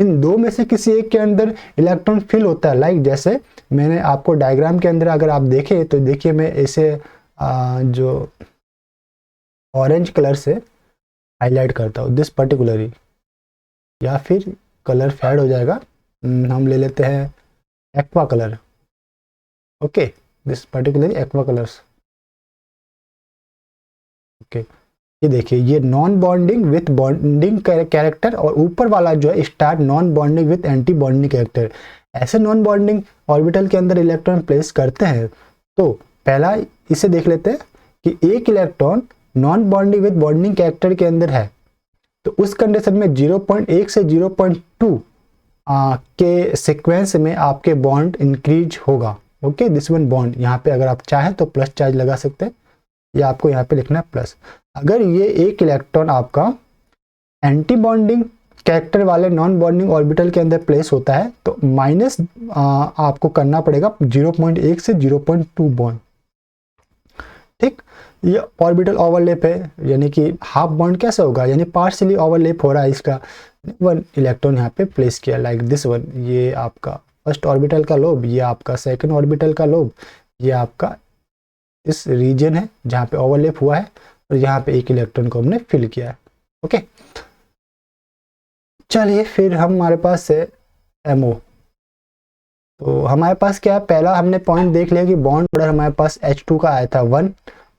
इन दो में से किसी एक के अंदर इलेक्ट्रॉन फिल होता है। लाइक जैसे मैंने आपको डायग्राम के अंदर अगर आप देखें तो देखिए, मैं इसे जो ऑरेंज कलर से हाईलाइट करता हूँ, दिस पर्टिकुलरली, या फिर कलर फेड हो जाएगा, हम ले लेते हैं aqua colour, okay, this particularly aqua colours, okay. ये देखिए, ये non bonding with bonding character, और ऊपर वाला जो है star non bonding with anti bonding character. ऐसे नॉन बॉन्डिंग ऑर्बिटल के अंदर इलेक्ट्रॉन प्लेस करते हैं तो पहला इसे देख लेते हैं कि एक electron non bonding with bonding character के अंदर है तो उस कंडीशन में 0.1 से 0.2 के सीक्वेंस में आपके बॉन्ड इंक्रीज होगा, ओके, दिस वन बॉन्ड। यहाँ पे अगर आप चाहें तो प्लस चार्ज लगा सकते हैं, या आपको यहाँ पे लिखना है प्लस। अगर ये एक इलेक्ट्रॉन आपका एंटी बॉन्डिंग कैरेक्टर वाले नॉन बॉन्डिंग ऑर्बिटल के अंदर प्लेस होता है तो माइनस आपको करना पड़ेगा 0.1 से 0.2 बॉन्ड, ठीक। ये ऑर्बिटल ओवरलैप है, यानी कि हाफ बॉन्ड कैसे होगा, यानी पार्शियली ओवरलैप हो रहा है इसका, 1 इलेक्ट्रॉन यहाँ पे प्लेस किया, लाइक दिस वन, ये आपका फर्स्ट ऑर्बिटल का लोब, ये आपका सेकंड ऑर्बिटल का लोब, ये आपका इस रीजन है जहाँ पे ओवरलैप हुआ है, और यहाँ पे एक इलेक्ट्रॉन को हमने फिल किया है, ओके। चलिए फिर हमारे पास है एमओ, तो हमारे पास क्या है, पहला हमने पॉइंट देख लिया कि बॉन्ड ऑर्डर हमारे पास H2 का आया था 1,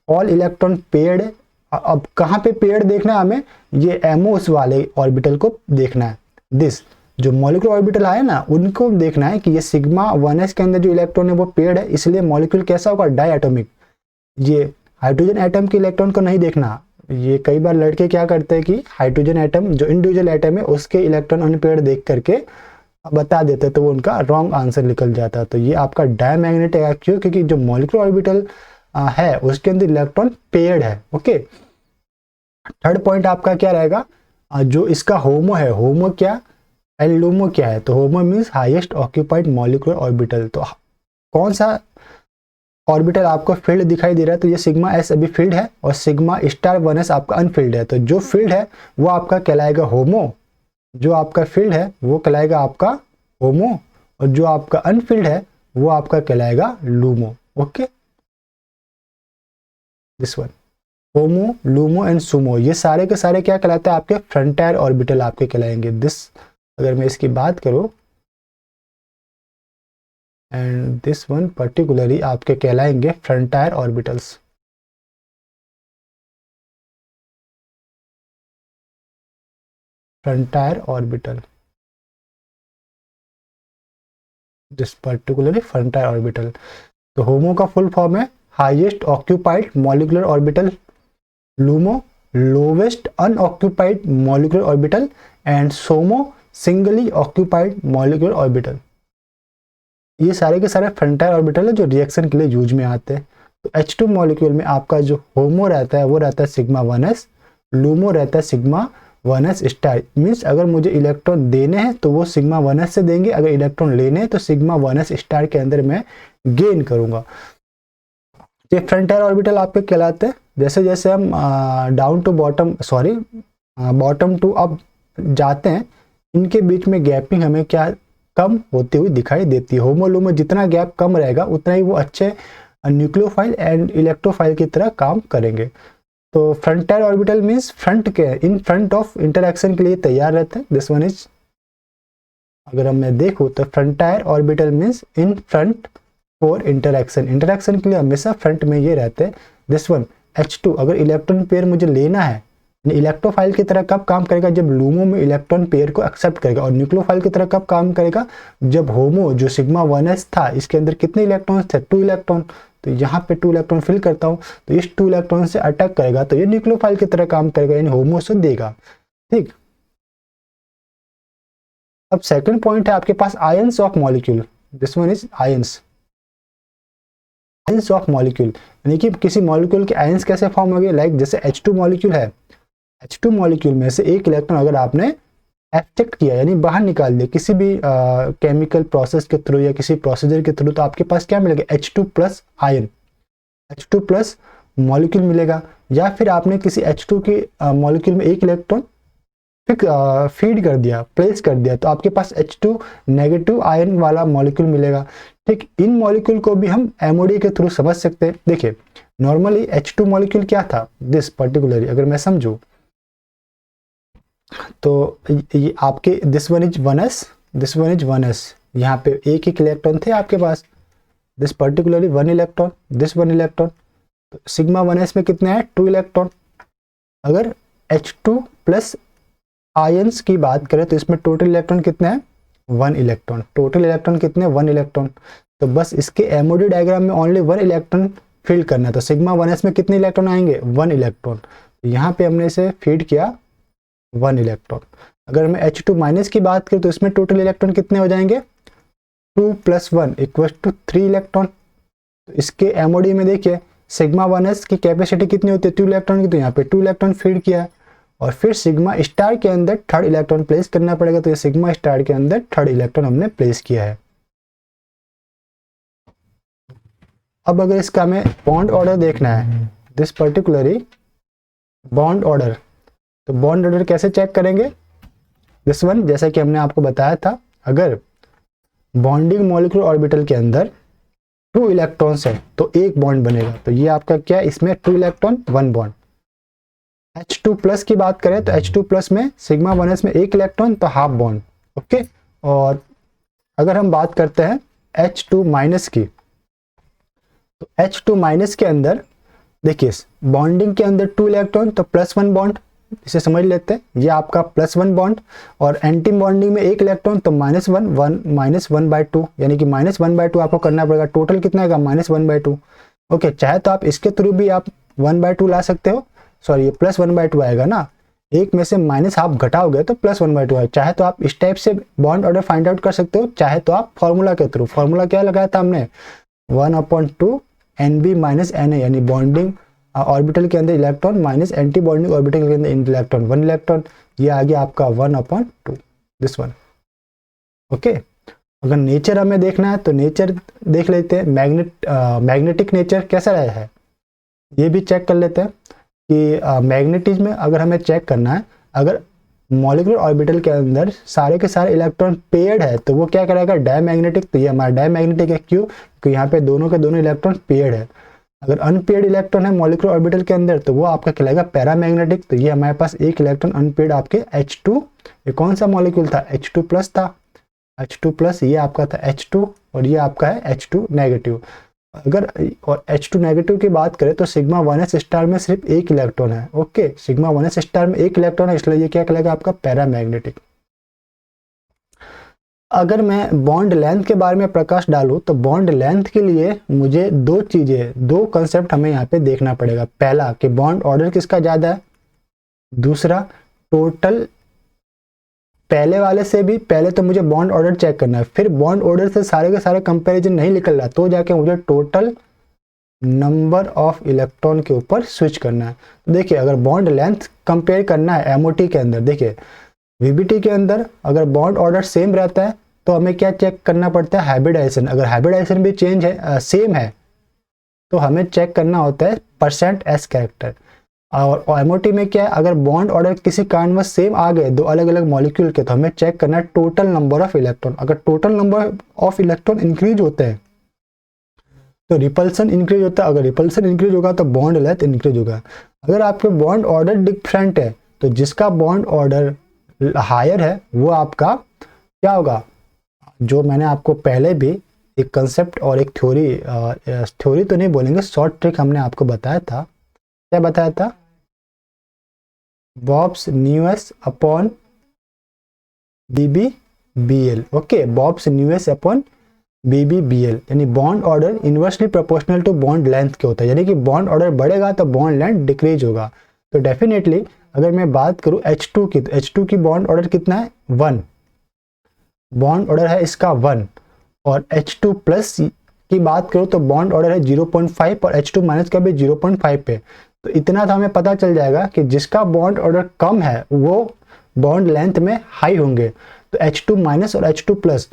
ऑल इलेक्ट्रॉन पेयर्ड। अब कहाँ पे पेयर्ड देखना है हमें, ये एमोस वाले ऑर्बिटल को देखना है। दिस जो मॉलिक्यूलर ऑर्बिटल आए ना उनको देखना है कि ये सिग्मा 1s के अंदर जो इलेक्ट्रॉन है वो पेयर्ड है, इसलिए मॉलिक्यूल कैसा होगा, डायटोमिक। ये हाइड्रोजन एटम के इलेक्ट्रॉन को नहीं देखना। ये कई बार लड़के क्या करते हैं कि हाइड्रोजन एटम जो इंडिविजुअल एटम है उसके इलेक्ट्रॉन अनपेयर्ड देख करके बता देते, तो वो उनका रॉन्ग आंसर निकल जाता है। तो ये आपका डायमैग्नेटिक है, क्यों, क्योंकि जो मॉलिक्यूलर ऑर्बिटल है उसके अंदर इलेक्ट्रॉन पेयर्ड है। ओके, थर्ड पॉइंट आपका क्या रहेगा, जो इसका होमो है, होमो क्या एंड लूमो क्या है, तो होमो means highest occupied molecular orbital. तो कौन सा ऑर्बिटल आपको फील्ड दिखाई दे रहा है, तो ये सिग्मा एस अभी फील्ड है और सिग्मा स्टार 1s आपका अनफील्ड है। तो जो फील्ड है वो आपका कहलाएगा होमो, जो आपका फील्ड है वो कहलाएगा आपका होमो, और जो आपका अनफील्ड है वो आपका कहलाएगा LUMO. Okay, this one, homo, LUMO and Sumo, ये सारे के सारे क्या कहलाते हैं, आपके फ्रंटायर ऑर्बिटल आपके कहलाएंगे। दिस, अगर मैं इसकी बात करूं, एंड दिस वन पर्टिकुलरली आपके कहलाएंगे frontier orbitals. Frontier orbital, this particularly frontier orbital. तो होमो का फुल फॉर्म है highest occupied molecular orbital, LUMO lowest unoccupied molecular orbital, and SOMO singly occupied molecular orbital. ये सारे के सारे फ्रंटायर ऑर्बिटल है जो रिएक्शन के लिए यूज में आते हैं। तो H2 मॉलिक्यूल में आपका जो होमो रहता है वो रहता है सिग्मा 1s, लूमो रहता है सिग्मा 1s स्टार। मीन्स अगर मुझे इलेक्ट्रॉन देने हैं तो वो सिग्मा 1s से देंगे, अगर इलेक्ट्रॉन लेने हैं तो सिग्मा 1s स्टार के अंदर मैं गेन करूंगा। ये फ्रंटायर ऑर्बिटल आपके कहलाते हैं। जैसे जैसे हम down to bottom, sorry bottom to up जाते हैं, इनके बीच में गैपिंग हमें क्या कम होती हुई दिखाई देती है। होमोलूमो जितना गैप कम रहेगा उतना ही वो अच्छे न्यूक्लियोफाइल एंड इलेक्ट्रोफाइल की तरह काम करेंगे। तो फ्रंटायर ऑर्बिटल मीन्स फ्रंट के, इन फ्रंट ऑफ इंटरैक्शन के लिए तैयार रहते हैं। दिस वन इज, अगर हम मैं देखूँ तो frontier orbital means in front for interaction, interaction के लिए हमेशा फ्रंट में ये रहते हैं। दिस वन H2, अगर इलेक्ट्रॉन पेयर मुझे लेना है, इलेक्ट्रोफाइल की तरह कब काम करेगा, जब लूमो में इलेक्ट्रॉन पेयर को एक्सेप्ट करेगा, और न्यूक्लियोफाइल की तरह कब काम करेगा, जब होमो जो सिग्मा 1s था इसके अंदर कितने इलेक्ट्रॉन्स थे, 2 इलेक्ट्रॉन, तो यहाँ पे 2 इलेक्ट्रॉन फिल करता हूँ तो इस 2 इलेक्ट्रॉन से अटैक करेगा, तो ये न्यूक्लियोफाइल की तरह काम करेगा, यानी होमो से देगा। ठीक, अब सेकंड पॉइंट है आपके पास ions of molecule. This one is ions, ions of molecule, यानी कि किसी मॉलिक्यूल के आयंस कैसे फॉर्म हो गए। लाइक जैसे H2 मॉलिक्यूल है, H2 मॉलिक्यूल में से एक इलेक्ट्रॉन अगर आपने एक्सट्रैक्ट किया यानी बाहर निकाल दिया किसी भी केमिकल प्रोसेस के थ्रू या किसी प्रोसीजर के थ्रू, तो आपके पास क्या मिलेगा, H2 plus ion, H2 plus molecule मिलेगा। या फिर आपने किसी H2 की मॉलिक्यूल में एक इलेक्ट्रॉन फीड कर दिया, प्लेस कर दिया, तो आपके पास H2 नेगेटिव आयन वाला मॉलिक्यूल मिलेगा। ठीक, इन मॉलिक्यूल को भी हम MOD के थ्रू समझ सकते हैं। देखिए नॉर्मली H2 मॉलिक्यूल क्या था, दिस पर्टिकुलरली अगर मैं समझूं तो ये आपके this one is 1s, this one is 1s, यहाँ पे एक एक इलेक्ट्रॉन थे आपके पास, this particularly 1 electron, this 1 ilectron, तो सिग्मा 1s में कितने हैं, 2 इलेक्ट्रॉन। अगर H2 प्लस आयंस की बात करें तो इसमें टोटल इलेक्ट्रॉन कितने हैं, 1 इलेक्ट्रॉन, टोटल इलेक्ट्रॉन कितने, 1 इलेक्ट्रॉन। तो बस इसके MOD डायग्राम में ओनली 1 इलेक्ट्रॉन फीड करना है, तो सिग्मा 1s में कितने इलेक्ट्रॉन आएंगे, 1 इलेक्ट्रॉन। यहाँ पे हमने इसे फीड किया 1 इलेक्ट्रॉन। अगर मैं H2 माइनस की बात करूं तो इसमें टोटल इलेक्ट्रॉन कितने हो जाएंगे, 2 + 1 = 3 इलेक्ट्रॉन। तो इसके MOD में देखिए सिग्मा 1s की कैपेसिटी कितनी होती है, 2 इलेक्ट्रॉन की, तो यहाँ पे 2 इलेक्ट्रॉन फीड किया, और फिर सिग्मा स्टार के अंदर 3rd इलेक्ट्रॉन प्लेस करना पड़ेगा, तो ये सिग्मा स्टार के अंदर 3rd इलेक्ट्रॉन हमने प्लेस किया है। अब अगर इसका हमें बॉन्ड ऑर्डर देखना है, दिस पर्टिकुलरली बॉन्ड ऑर्डर, तो बॉन्ड ऑर्डर कैसे चेक करेंगे, दिस वन, जैसा कि हमने आपको बताया था, अगर बॉन्डिंग मॉलिक्यूलर ऑर्बिटल के अंदर 2 इलेक्ट्रॉन्स है तो एक बॉन्ड बनेगा, तो ये आपका क्या है, इसमें 2 इलेक्ट्रॉन 1 बॉन्ड। H2 प्लस की बात करें तो H2 प्लस में सिग्मा 1s में 1 इलेक्ट्रॉन, तो हाफ बॉन्ड। ओके, और अगर हम बात करते हैं H2 माइनस की, तो H2 माइनस के अंदर देखिए बॉन्डिंग के अंदर 2 इलेक्ट्रॉन, तो +1 बॉन्ड, इसे समझ लेते हैं ये आपका +1 बॉन्ड, और एंटी बॉन्डिंग में 1 इलेक्ट्रॉन, तो -1/2, यानी कि -1/2 आपको करना पड़ेगा। टोटल कितना आएगा? -1/2। ओके, चाहे तो आप इसके थ्रू भी आप 1/2 ला सकते हो, सॉरी ये +1/2 आएगा ना, एक में से -1/2 घटाओगे तो +1/2 आएगा। चाहे तो आप इस टाइप से बॉन्ड ऑर्डर फाइंड आउट कर सकते हो, चाहे तो आप फॉर्मूला के थ्रू, फॉर्मूला क्या लगाया था हमने? 1/2 Nb - Na, यानी बॉन्डिंग ऑर्बिटल के अंदर electron minus anti bonding orbital के अंदर इलेक्ट्रॉन, 1 इलेक्ट्रॉन, ये आ गया आपका 1/2, दिस वन। ओके, अगर नेचर हमें देखना है तो नेचर देख लेते हैं, मैग्नेटिक नेचर कैसा रहा है ये भी चेक कर लेते हैं कि मैग्नेटिज्म में अगर हमें चेक करना है, अगर मॉलिक्यूलर ऑर्बिटल के अंदर सारे के सारे इलेक्ट्रॉन पेयर्ड है तो वो क्या करेगा? डायमैग्नेटिक। तो ये हमारा डायमैग्नेटिक है, क्यों? क्योंकि यहाँ पे दोनों के दोनों इलेक्ट्रॉन पेयर्ड है। अगर अनपेयर्ड इलेक्ट्रॉन है मॉलिक्यूलर ऑर्बिटल के अंदर तो वो आपका कहलाएगा पैरामैग्नेटिक। तो ये हमारे पास एक इलेक्ट्रॉन अनपेयर्ड आपके H2, ये कौन सा मॉलिक्यूल था? H2+ था, H2+, ये आपका था H2, और ये आपका है H2 नेगेटिव। अगर और H2 नेगेटिव की बात करें तो सिग्मा 1s स्टार में सिर्फ 1 इलेक्ट्रॉन है। ओके, सिग्मा 1s स्टार में 1 इलेक्ट्रॉन है, इसलिए ये क्या कहलाएगा? आपका पैरामैग्नेटिक। अगर मैं बॉन्ड लेंथ के बारे में प्रकाश डालूं तो बॉन्ड लेंथ के लिए मुझे 2 चीजें, 2 कंसेप्ट हमें यहाँ पे देखना पड़ेगा। पहला कि बॉन्ड ऑर्डर किसका ज्यादा है, दूसरा टोटल, पहले वाले से भी पहले तो मुझे बॉन्ड ऑर्डर चेक करना है, फिर बॉन्ड ऑर्डर से सारे के सारे कंपैरिजन नहीं निकल रहा तो जाके मुझे टोटल नंबर ऑफ इलेक्ट्रॉन के ऊपर स्विच करना है। तो देखिए अगर बॉन्ड लेंथ कंपेयर करना है एमओटी के अंदर, देखिए वीबीटी के अंदर अगर बॉन्ड ऑर्डर सेम रहता है तो हमें क्या चेक करना पड़ता है? हाइब्रिडाइजेशन। अगर हाइब्रिडाइजेशन भी चेंज है, सेम है, तो हमें चेक करना होता है %s कैरेक्टर। और एमओटी में क्या है? अगर बॉन्ड ऑर्डर किसी कारणवश सेम आ गए दो अलग अलग मॉलिक्यूल के तो हमें चेक करना है टोटल नंबर ऑफ इलेक्ट्रॉन। अगर total number of electron increase होते हैं तो रिपल्सन इंक्रीज होता है, अगर रिपल्सन इंक्रीज होगा तो बॉन्ड लेंथ इंक्रीज होगा। अगर आपके बॉन्ड ऑर्डर डिफरेंट है तो जिसका बॉन्ड ऑर्डर हायर है वो आपका क्या होगा? जो मैंने आपको पहले भी एक कंसेप्ट और एक थ्योरी तो नहीं बोलेंगे, शॉर्ट ट्रिक हमने आपको बताया था। क्या बताया था? बॉब्स न्यूएस अपॉन BBBL। ओके, बॉब्स न्यूएस अपॉन BBBL, यानी bond order inversely proportional to bond length के होता है, यानी कि बॉन्ड ऑर्डर बढ़ेगा तो बॉन्ड लेंथ डिक्रीज होगा। तो डेफिनेटली अगर मैं बात करूं H2 की, तो H2 की बॉन्ड ऑर्डर कितना है? 1 बॉन्ड ऑर्डर है इसका 1, और H2+ की बात करूं तो बॉन्ड ऑर्डर है 0.5 और H2 माइनस का भी 0.5 पे। तो इतना तो हमें पता चल जाएगा कि जिसका बॉन्ड ऑर्डर कम है वो बॉन्ड लेंथ में हाई होंगे। तो H2 माइनस और H2+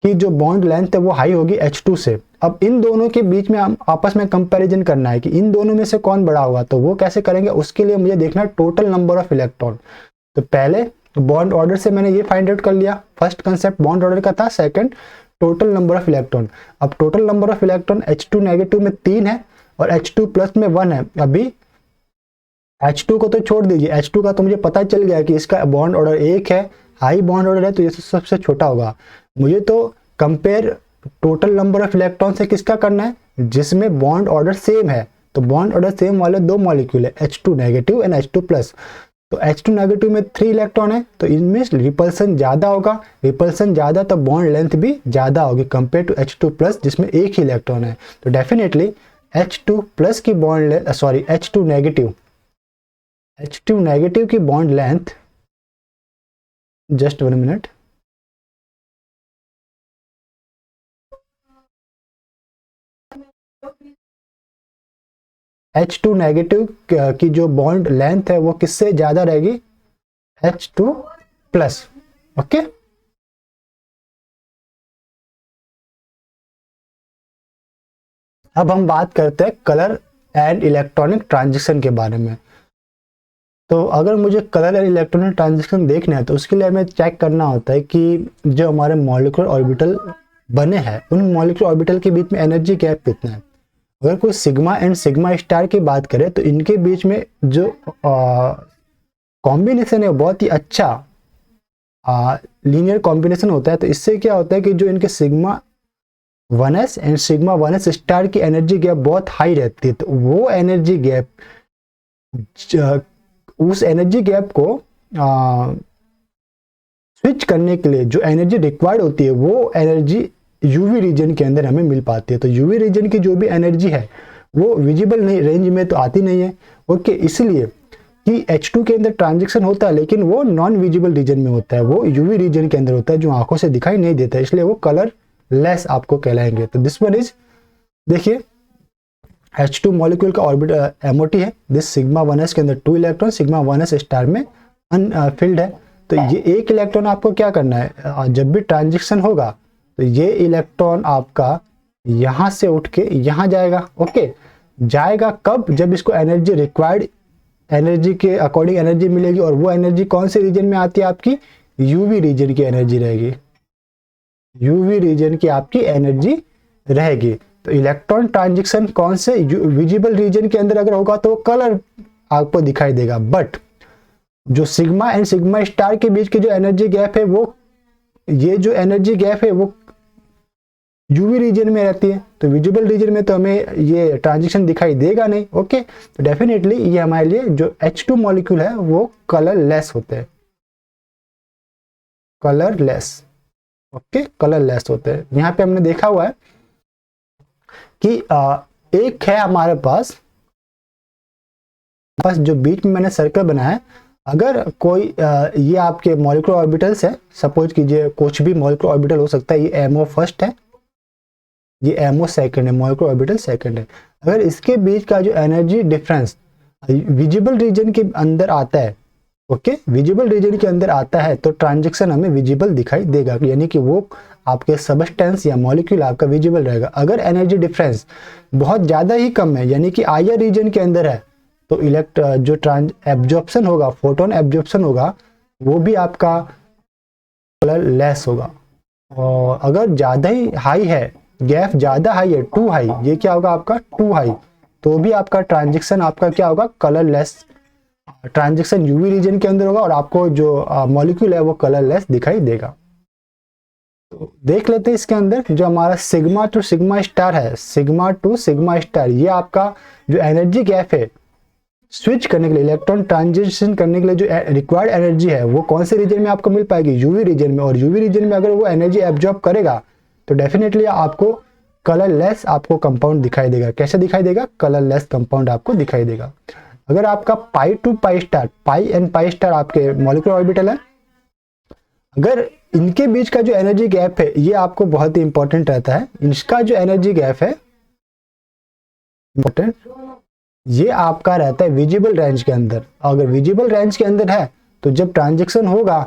की जो बॉन्ड लेंथ है वो हाई होगी H2 से। अब इन दोनों के बीच में हम आपस में कंपैरिजन करना है कि इन दोनों में से कौन बड़ा होगा, तो वो कैसे करेंगे? उसके लिए मुझे देखना है टोटल नंबर ऑफ इलेक्ट्रॉन। तो पहले बॉन्ड ऑर्डर से मैंने ये फाइंड आउट कर लिया, फर्स्ट कंसेप्ट बॉन्ड ऑर्डर का था, second total number of electron. अब total number of electron H2 negative में 3 है और H2+ में 1 है। अभी H2 को तो छोड़ दीजिए, H2 का तो मुझे पता चल गया कि इसका बॉन्ड ऑर्डर 1 है, हाई बॉन्ड ऑर्डर है, तो ये सबसे छोटा होगा। मुझे तो compare total number of electron से किसका करना है? जिसमें बॉन्ड ऑर्डर सेम है। तो बॉन्ड ऑर्डर सेम वाले 2 मॉलिक्यूल है, H2 नेगेटिव एंड H2+। तो H2 नेगेटिव में 3 इलेक्ट्रॉन है, तो इनमें रिपल्सन ज्यादा होगा, रिपल्सन ज्यादा तो बॉन्ड लेंथ भी ज्यादा होगी कंपेयर टू H2+ जिसमें 1 ही इलेक्ट्रॉन है। तो डेफिनेटली H2+ की बॉन्ड H2 नेगेटिव की bond length, just 1 minute, H2 negative की जो बॉन्ड लेंथ है वो किससे ज्यादा रहेगी? H2+। ओके, अब हम बात करते हैं कलर एंड इलेक्ट्रॉनिक ट्रांजिशन के बारे में। तो अगर मुझे कलर एंड इलेक्ट्रॉनिक ट्रांजिशन देखना है तो उसके लिए हमें चेक करना होता है कि जो हमारे मॉलिक्यूलर ऑर्बिटल बने हैं उन मॉलिक्यूलर ऑर्बिटल के बीच में एनर्जी गैप कितना है। अगर कोई सिग्मा एंड सिग्मा स्टार की बात करें तो इनके बीच में जो कॉम्बिनेशन है बहुत ही अच्छा लीनियर कॉम्बिनेशन होता है। तो इससे क्या होता है कि जो इनके sigma 1s and sigma 1s star की एनर्जी गैप बहुत हाई रहती है, तो वो एनर्जी गैप, उस एनर्जी गैप को स्विच करने के लिए जो एनर्जी रिक्वायर्ड होती है वो एनर्जी यूवी रीजन के अंदर हमें मिल पाती है। तो यूवी रीजन की जो भी एनर्जी है वो विजिबल नहीं रेंज में तो आती नहीं है। ओके, इसलिए कि H2 के अंदर ट्रांजेक्शन होता है लेकिन वो नॉन विजिबल रीजन में होता है, वो यूवी रीजन के अंदर होता है जो आंखों से दिखाई नहीं देता है, इसलिए वो कलर लेस आपको कहलाएंगे। तो दिस वन इज, देखिए H2 मॉलिक्यूल का ऑर्बिटल MOT है। दिस सिग्मा 1s के अंदर 2 इलेक्ट्रॉन, सिग्मा 1s स्टार में अनफिल्ड है। तो ये एक इलेक्ट्रॉन आपको क्या करना है, जब भी ट्रांजेक्शन होगा तो ये इलेक्ट्रॉन आपका यहाँ से उठ के यहाँ जाएगा। ओके, जाएगा कब, जब इसको एनर्जी रिक्वायर्ड एनर्जी के अकॉर्डिंग एनर्जी मिलेगी, और वो एनर्जी कौन से रीजन में आती है, आपकी यूवी रीजन की एनर्जी रहेगी, यूवी रीजन की आपकी एनर्जी रहेगी। तो इलेक्ट्रॉन ट्रांजिशन कौन से विजिबल रीजन के अंदर अगर होगा तो वो कलर आपको दिखाई देगा, बट जो सिग्मा एंड सिग्मा स्टार के बीच की जो एनर्जी गैप है वो, ये जो एनर्जी गैप है वो यूवी रीजन में रहती है, तो विजिबल रीजन में तो हमें ये ट्रांजिशन दिखाई देगा नहीं। ओके, तो डेफिनेटली ये हमारे लिए जो H2 मॉलिक्यूल है वो कलर लेस होते हैं, colour less. Okay, colour less होते हैं। यहाँ पे हमने देखा हुआ है कि एक है हमारे पास जो बीच में मैंने सर्कल बनाया है, अगर कोई ये आपके मॉलिक्यूलर ऑर्बिटल्स है, सपोज कीजिए कुछ भी मॉलिक्यूलर ऑर्बिटल हो सकता है, ये MO फर्स्ट है, ये MO सेकंड है, मॉलिक्यूलर ऑर्बिटल सेकंड है। अगर इसके बीच का जो एनर्जी डिफरेंस विजिबल रीजन के अंदर आता है, ओके, विजिबल रीजन के अंदर आता है, तो ट्रांजेक्शन हमें विजिबल दिखाई देगा, यानी कि वो आपके सबस्टेंस या मॉलिक्यूल आपका विजिबल रहेगा। अगर एनर्जी डिफरेंस बहुत ज़्यादा ही कम है, यानी कि आईआर रीजन के अंदर है, तो जो एब्जॉर्प्शन होगा, फोटोन एब्जॉर्प्शन होगा, वो भी आपका कलर लेस होगा। और अगर ज़्यादा ही हाई है, गैप ज़्यादा हाई है, टू हाई, ये क्या होगा आपका टू हाई, तो भी आपका ट्रांजेक्शन आपका क्या होगा, colourless transaction UV region के अंदर होगा, और आपको जो मॉलिक्यूल है वो कलर लेस दिखाई देगा। तो देख लेते हैं इसके अंदर जो हमारा सिग्मा टू सिग्मा स्टार है, सिग्मा टू सिग्मा स्टार, ये आपका जो एनर्जी गैप है स्विच करने के लिए, इलेक्ट्रॉन ट्रांजिशन करने के लिए जो रिक्वायर्ड एनर्जी है वो कौन से रीजन में आपको मिल पाएगी, यूवी रीजन में। और यूवी रीजन में अगर वो एनर्जी एब्जॉर्ब करेगा तो डेफिनेटली आपको कलर लेस आपको कंपाउंड दिखाई देगा। कैसे दिखाई देगा, कलर लेस कंपाउंड आपको दिखाई देगा। अगर आपका pi to pi star, pi and pi star आपके मॉलिक्यूलर ऑर्बिटल है, अगर इनके बीच का जो एनर्जी गैप है ये आपको बहुत ही इंपॉर्टेंट रहता है। इसका जो एनर्जी गैप है इंपॉर्टेंट, ये आपका रहता है विजिबल रेंज के अंदर। अगर विजिबल रेंज के अंदर है तो जब ट्रांजेक्शन होगा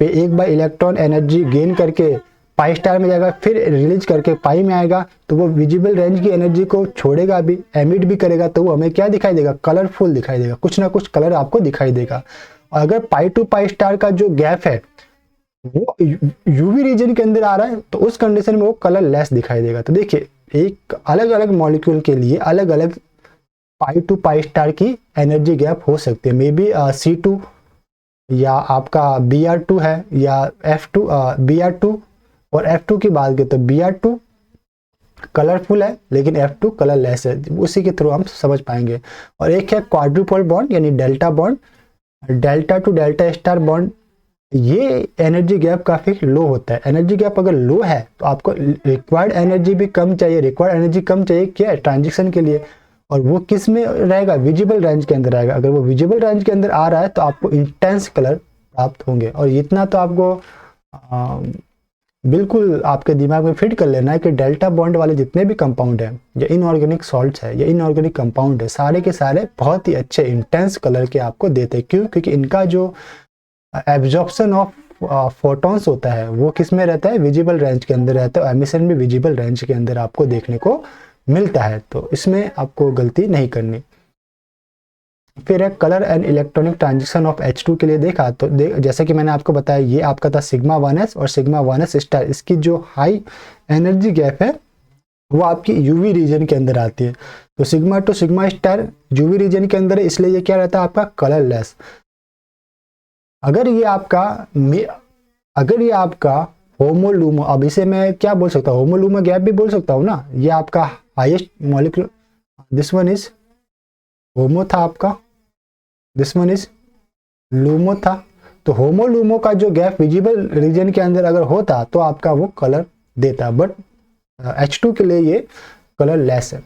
पे एक बार इलेक्ट्रॉन एनर्जी गेन करके पाई स्टार में जाएगा, फिर रिलीज करके पाई में आएगा, तो वो विजिबल रेंज की एनर्जी को छोड़ेगा भी, एमिट भी करेगा, तो वो हमें क्या दिखाई देगा, कलरफुल दिखाई देगा, कुछ ना कुछ कलर आपको दिखाई देगा। और अगर पाई टू पाई स्टार का जो गैप है वो यूवी रीजन के अंदर आ रहा है, तो उस कंडीशन में वो कलर लेस दिखाई देगा। तो देखिए एक अलग अलग मॉलिक्यूल के लिए अलग अलग पाई टू पाई स्टार की एनर्जी गैप हो सकती है। मे बी C2 या आपका Br2 है, या F2 Br2 और F2 की बात करें तो Br2 कलरफुल है लेकिन F2 कलर लेस है, उसी के थ्रू हम समझ पाएंगे। और एक है क्वाड्रुपल बॉन्ड यानी delta bond, delta two delta star bond, ये एनर्जी गैप काफ़ी लो होता है। एनर्जी गैप अगर लो है तो आपको रिक्वायर्ड एनर्जी भी कम चाहिए, रिक्वायर्ड एनर्जी कम चाहिए क्या, ट्रांजिशन के लिए, और वो किस में रहेगा, विजिबल रेंज के अंदर रहेगा। अगर वो विजिबल रेंज के अंदर आ रहा है तो आपको इंटेंस कलर प्राप्त होंगे। और इतना तो आपको बिल्कुल आपके दिमाग में फिट कर लेना है कि डेल्टा बॉन्ड वाले जितने भी कंपाउंड हैं या इनऑर्गेनिक सॉल्ट्स है या इनऑर्गेनिक कंपाउंड है, सारे के सारे बहुत ही अच्छे इंटेंस कलर के आपको देते हैं। क्यों, क्योंकि इनका जो एब्जॉर्प्शन ऑफ फोटॉन्स होता है वो किस में रहता है, विजिबल रेंज के अंदर रहता है, एमिशन भी विजिबल रेंज के अंदर आपको देखने को मिलता है। तो इसमें आपको गलती नहीं करनी। फिर है colour and electronic transition of H2 के लिए देखा तो जैसे कि मैंने आपको बताया ये आपका था सिग्मा 1s और सिग्मा 1s स्टार, इसकी जो हाई एनर्जी गैप है वो आपकी यूवी रीजन के अंदर आती है। तो sigma to sigma star UV region के अंदर है, इसलिए ये क्या रहता है आपका कलर लेस। अगर ये आपका होमोलूमो, अब इसे मैं क्या बोल सकता हूँ, होमोलूमो गैप भी बोल सकता हूँ ना। ये आपका highest molecule, this one is HOMO था आपका, दिस वन इज लूमो था। तो होमोलूमो का जो गैप विजिबल रीजन के अंदर अगर होता तो आपका वो कलर देता, बट H2 के लिए ये कलर लेस है।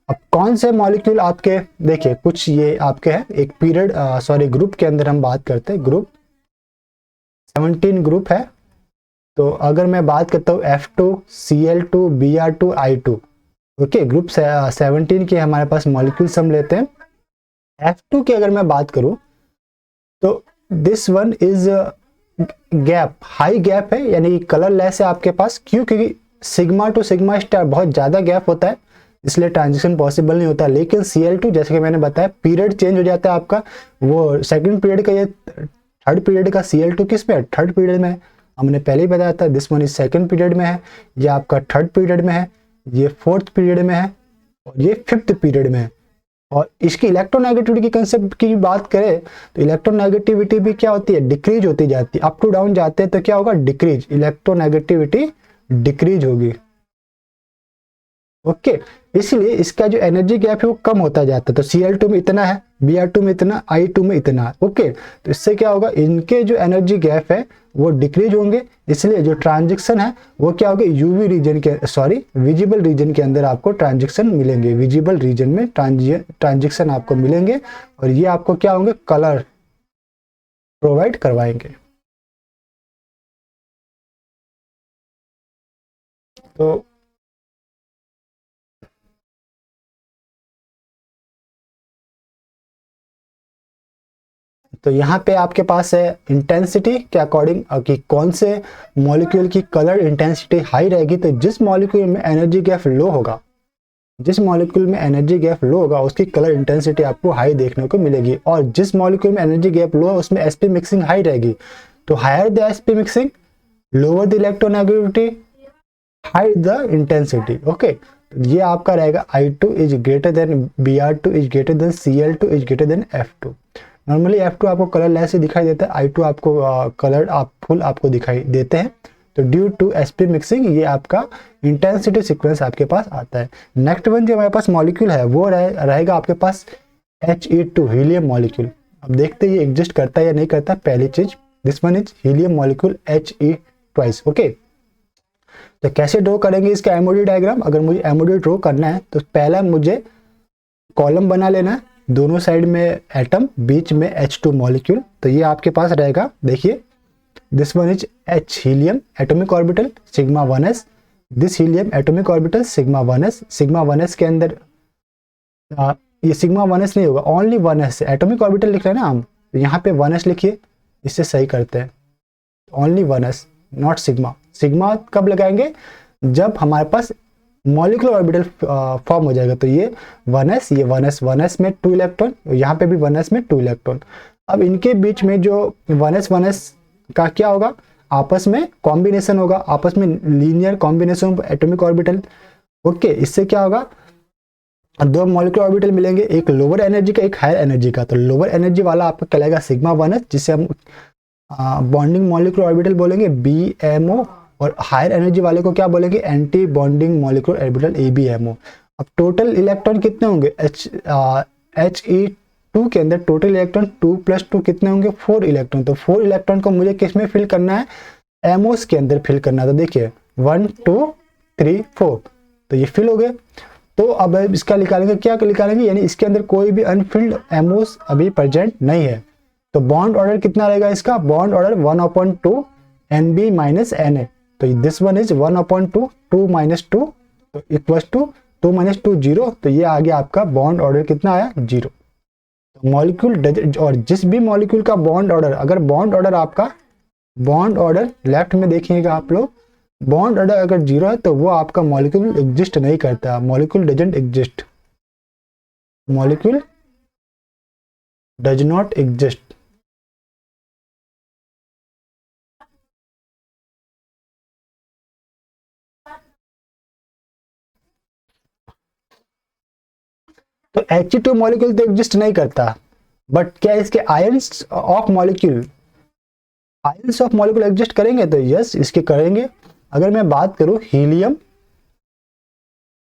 अब कौन से मॉलिक्यूल आपके, देखिए कुछ ये आपके हैं, एक पीरियड ग्रुप के अंदर हम बात करते हैं, ग्रुप 17 ग्रुप है। तो अगर मैं बात करता हूँ F2, Cl2, Br2, I2, okay, group 17 के हमारे पास मॉलिक्यूल्स हम लेते हैं। F2 की अगर मैं बात करूं तो this one is gap, high gap है, यानी कलर लेस है आपके पास। क्यों? क्योंकि सिग्मा टू सिग्मा स्टार बहुत ज्यादा गैप होता है, इसलिए ट्रांजिशन पॉसिबल नहीं होता। लेकिन Cl2 जैसे कि मैंने बताया, पीरियड चेंज हो जाता है आपका, वो सेकंड पीरियड का, ये थर्ड पीरियड का Cl2 किस में है? थर्ड पीरियड में है। हमने पहले ही बताया था, this one is second period में है, ये आपका थर्ड पीरियड में है, ये फोर्थ पीरियड में है, और ये फिफ्थ पीरियड में है। और इसकी इलेक्ट्रोनेगेटिविटी की कंसेप्ट की बात करें तो इलेक्ट्रोनेगेटिविटी भी क्या होती है? डिक्रीज होती जाती है। अप टू डाउन जाते हैं तो क्या होगा? डिक्रीज, इलेक्ट्रोनेगेटिविटी डिक्रीज होगी। ओके, इसलिए इसका जो एनर्जी गैप है वो कम होता जाता है। तो Cl2 में इतना है, Br2 में इतना, I2 में इतना है। ओके, तो इससे क्या होगा? इनके जो एनर्जी गैप है वो डिक्रीज होंगे, इसलिए जो ट्रांजिशन है वो क्या होगा? यूवी रीजन के, विजिबल रीजन के अंदर आपको ट्रांजिशन मिलेंगे, विजिबल रीजन में ट्रांजिशन आपको मिलेंगे, और ये आपको क्या होंगे? कलर प्रोवाइड करवाएंगे। तो यहाँ पे आपके पास है इंटेंसिटी के अकॉर्डिंग कि कौन से मॉलिक्यूल की कलर इंटेंसिटी हाई रहेगी। तो जिस मॉलिक्यूल में एनर्जी गैप लो होगा, जिस मॉलिक्यूल में एनर्जी गैप लो होगा उसकी कलर इंटेंसिटी आपको हाई देखने को मिलेगी। और जिस मॉलिक्यूल में एनर्जी गैप लो है उसमें sp मिक्सिंग हाई रहेगी। तो higher the sp mixing, lower the electronegativity, high the intensity. Okay, ये आपका रहेगा I2 is greater than Br2 is greater than Cl2 is greater than F2। Normally F2 आपको colour less ही दिखाई देता है, I2 आपको कलर आप फुल आपको दिखाई देते हैं। तो ड्यू टू sp मिक्सिंग ये आपका इंटेंसिटी सीक्वेंस आपके पास आता है। नेक्स्ट वन जो हमारे पास मॉलिक्यूल है वो रहेगा आपके पास He2, हीलियम मॉलिक्यूल। अब देखते हैं ये एग्जिस्ट करता है या नहीं करता। पहली चीज, this one is helium molecule He twice. Okay, तो कैसे ड्रॉ करेंगे इसका एमओडी डायग्राम? अगर मुझे एमओडी ड्रॉ करना है तो पहला मुझे कॉलम बना लेना है, दोनों साइड में एटम, बीच में H2 मॉलिक्यूल। तो ये आपके पास रहेगा, देखिए this one is H helium atomic orbital sigma 1s, this helium atomic orbital sigma 1s। Sigma 1s के अंदर ये सिग्मा 1s नहीं होगा, ओनली 1s एटॉमिक ऑर्बिटल लिख रहे हैं ना हम, तो यहाँ पे 1s लिखिए, इससे सही करते हैं। Only 1s, not sigma. Sigma कब लगाएंगे? जब हमारे पास मॉलिक्यूलर ऑर्बिटल फॉर्म हो जाएगा। तो ये 1s, ये 1s में 2 इलेक्ट्रॉन, यहाँ पे भी 1s में 2 इलेक्ट्रॉन। अब इनके बीच में जो 1s का क्या होगा? आपस में कॉम्बिनेशन होगा, आपस में linear combination of atomic orbital. Okay, इससे क्या होगा? दो मॉलिक्यूलर ऑर्बिटल मिलेंगे, एक लोअर एनर्जी का, एक हायर एनर्जी का। तो लोअर एनर्जी वाला आपका कहलाएगा सिग्मा 1s, जिसे हम बॉन्डिंग मॉलिक्यूलर ऑर्बिटल बोलेंगे BMO, और हायर एनर्जी वाले को क्या बोलेंगे? Anti bonding molecular orbital ABMO। अब टोटल इलेक्ट्रॉन कितने होंगे? He2 के अंदर टोटल इलेक्ट्रॉन 2 + 2 कितने होंगे? 4 इलेक्ट्रॉन। तो 4 इलेक्ट्रॉन को मुझे किस में फिल करना है? एमओस के अंदर फिल करना है। तो देखिए 1 2 3 4, तो ये फिल हो गए। तो अब इसका निकालेंगे, क्या निकालेंगे? यानी इसके अंदर कोई भी अनफिल्ड एमओस अभी प्रेजेंट नहीं है। तो बॉन्ड ऑर्डर कितना रहेगा इसका? Bond order 1/2 NB - Na। तो दिस वन इज 1/2, 2 - 2 तो इक्वल्स टू 2 - 2 0। तो ये आ गया आपका बॉन्ड ऑर्डर कितना आया? 0। तो मॉलिक्यूल, और जिस भी मॉलिक्यूल का बॉन्ड ऑर्डर, अगर बॉन्ड ऑर्डर आपका, बॉन्ड ऑर्डर लेफ्ट में देखिएगा आप लोग, बॉन्ड ऑर्डर अगर 0 है तो वो आपका मॉलिक्यूल एग्जिस्ट नहीं करता। Molecule doesn't exist, molecule does not exist. तो He2 मॉलिक्यूल तो एग्जिस्ट नहीं करता, बट क्या इसके ions of molecule ions of molecule exist करेंगे तो यस इसके करेंगे। अगर मैं बात करूं हीलियम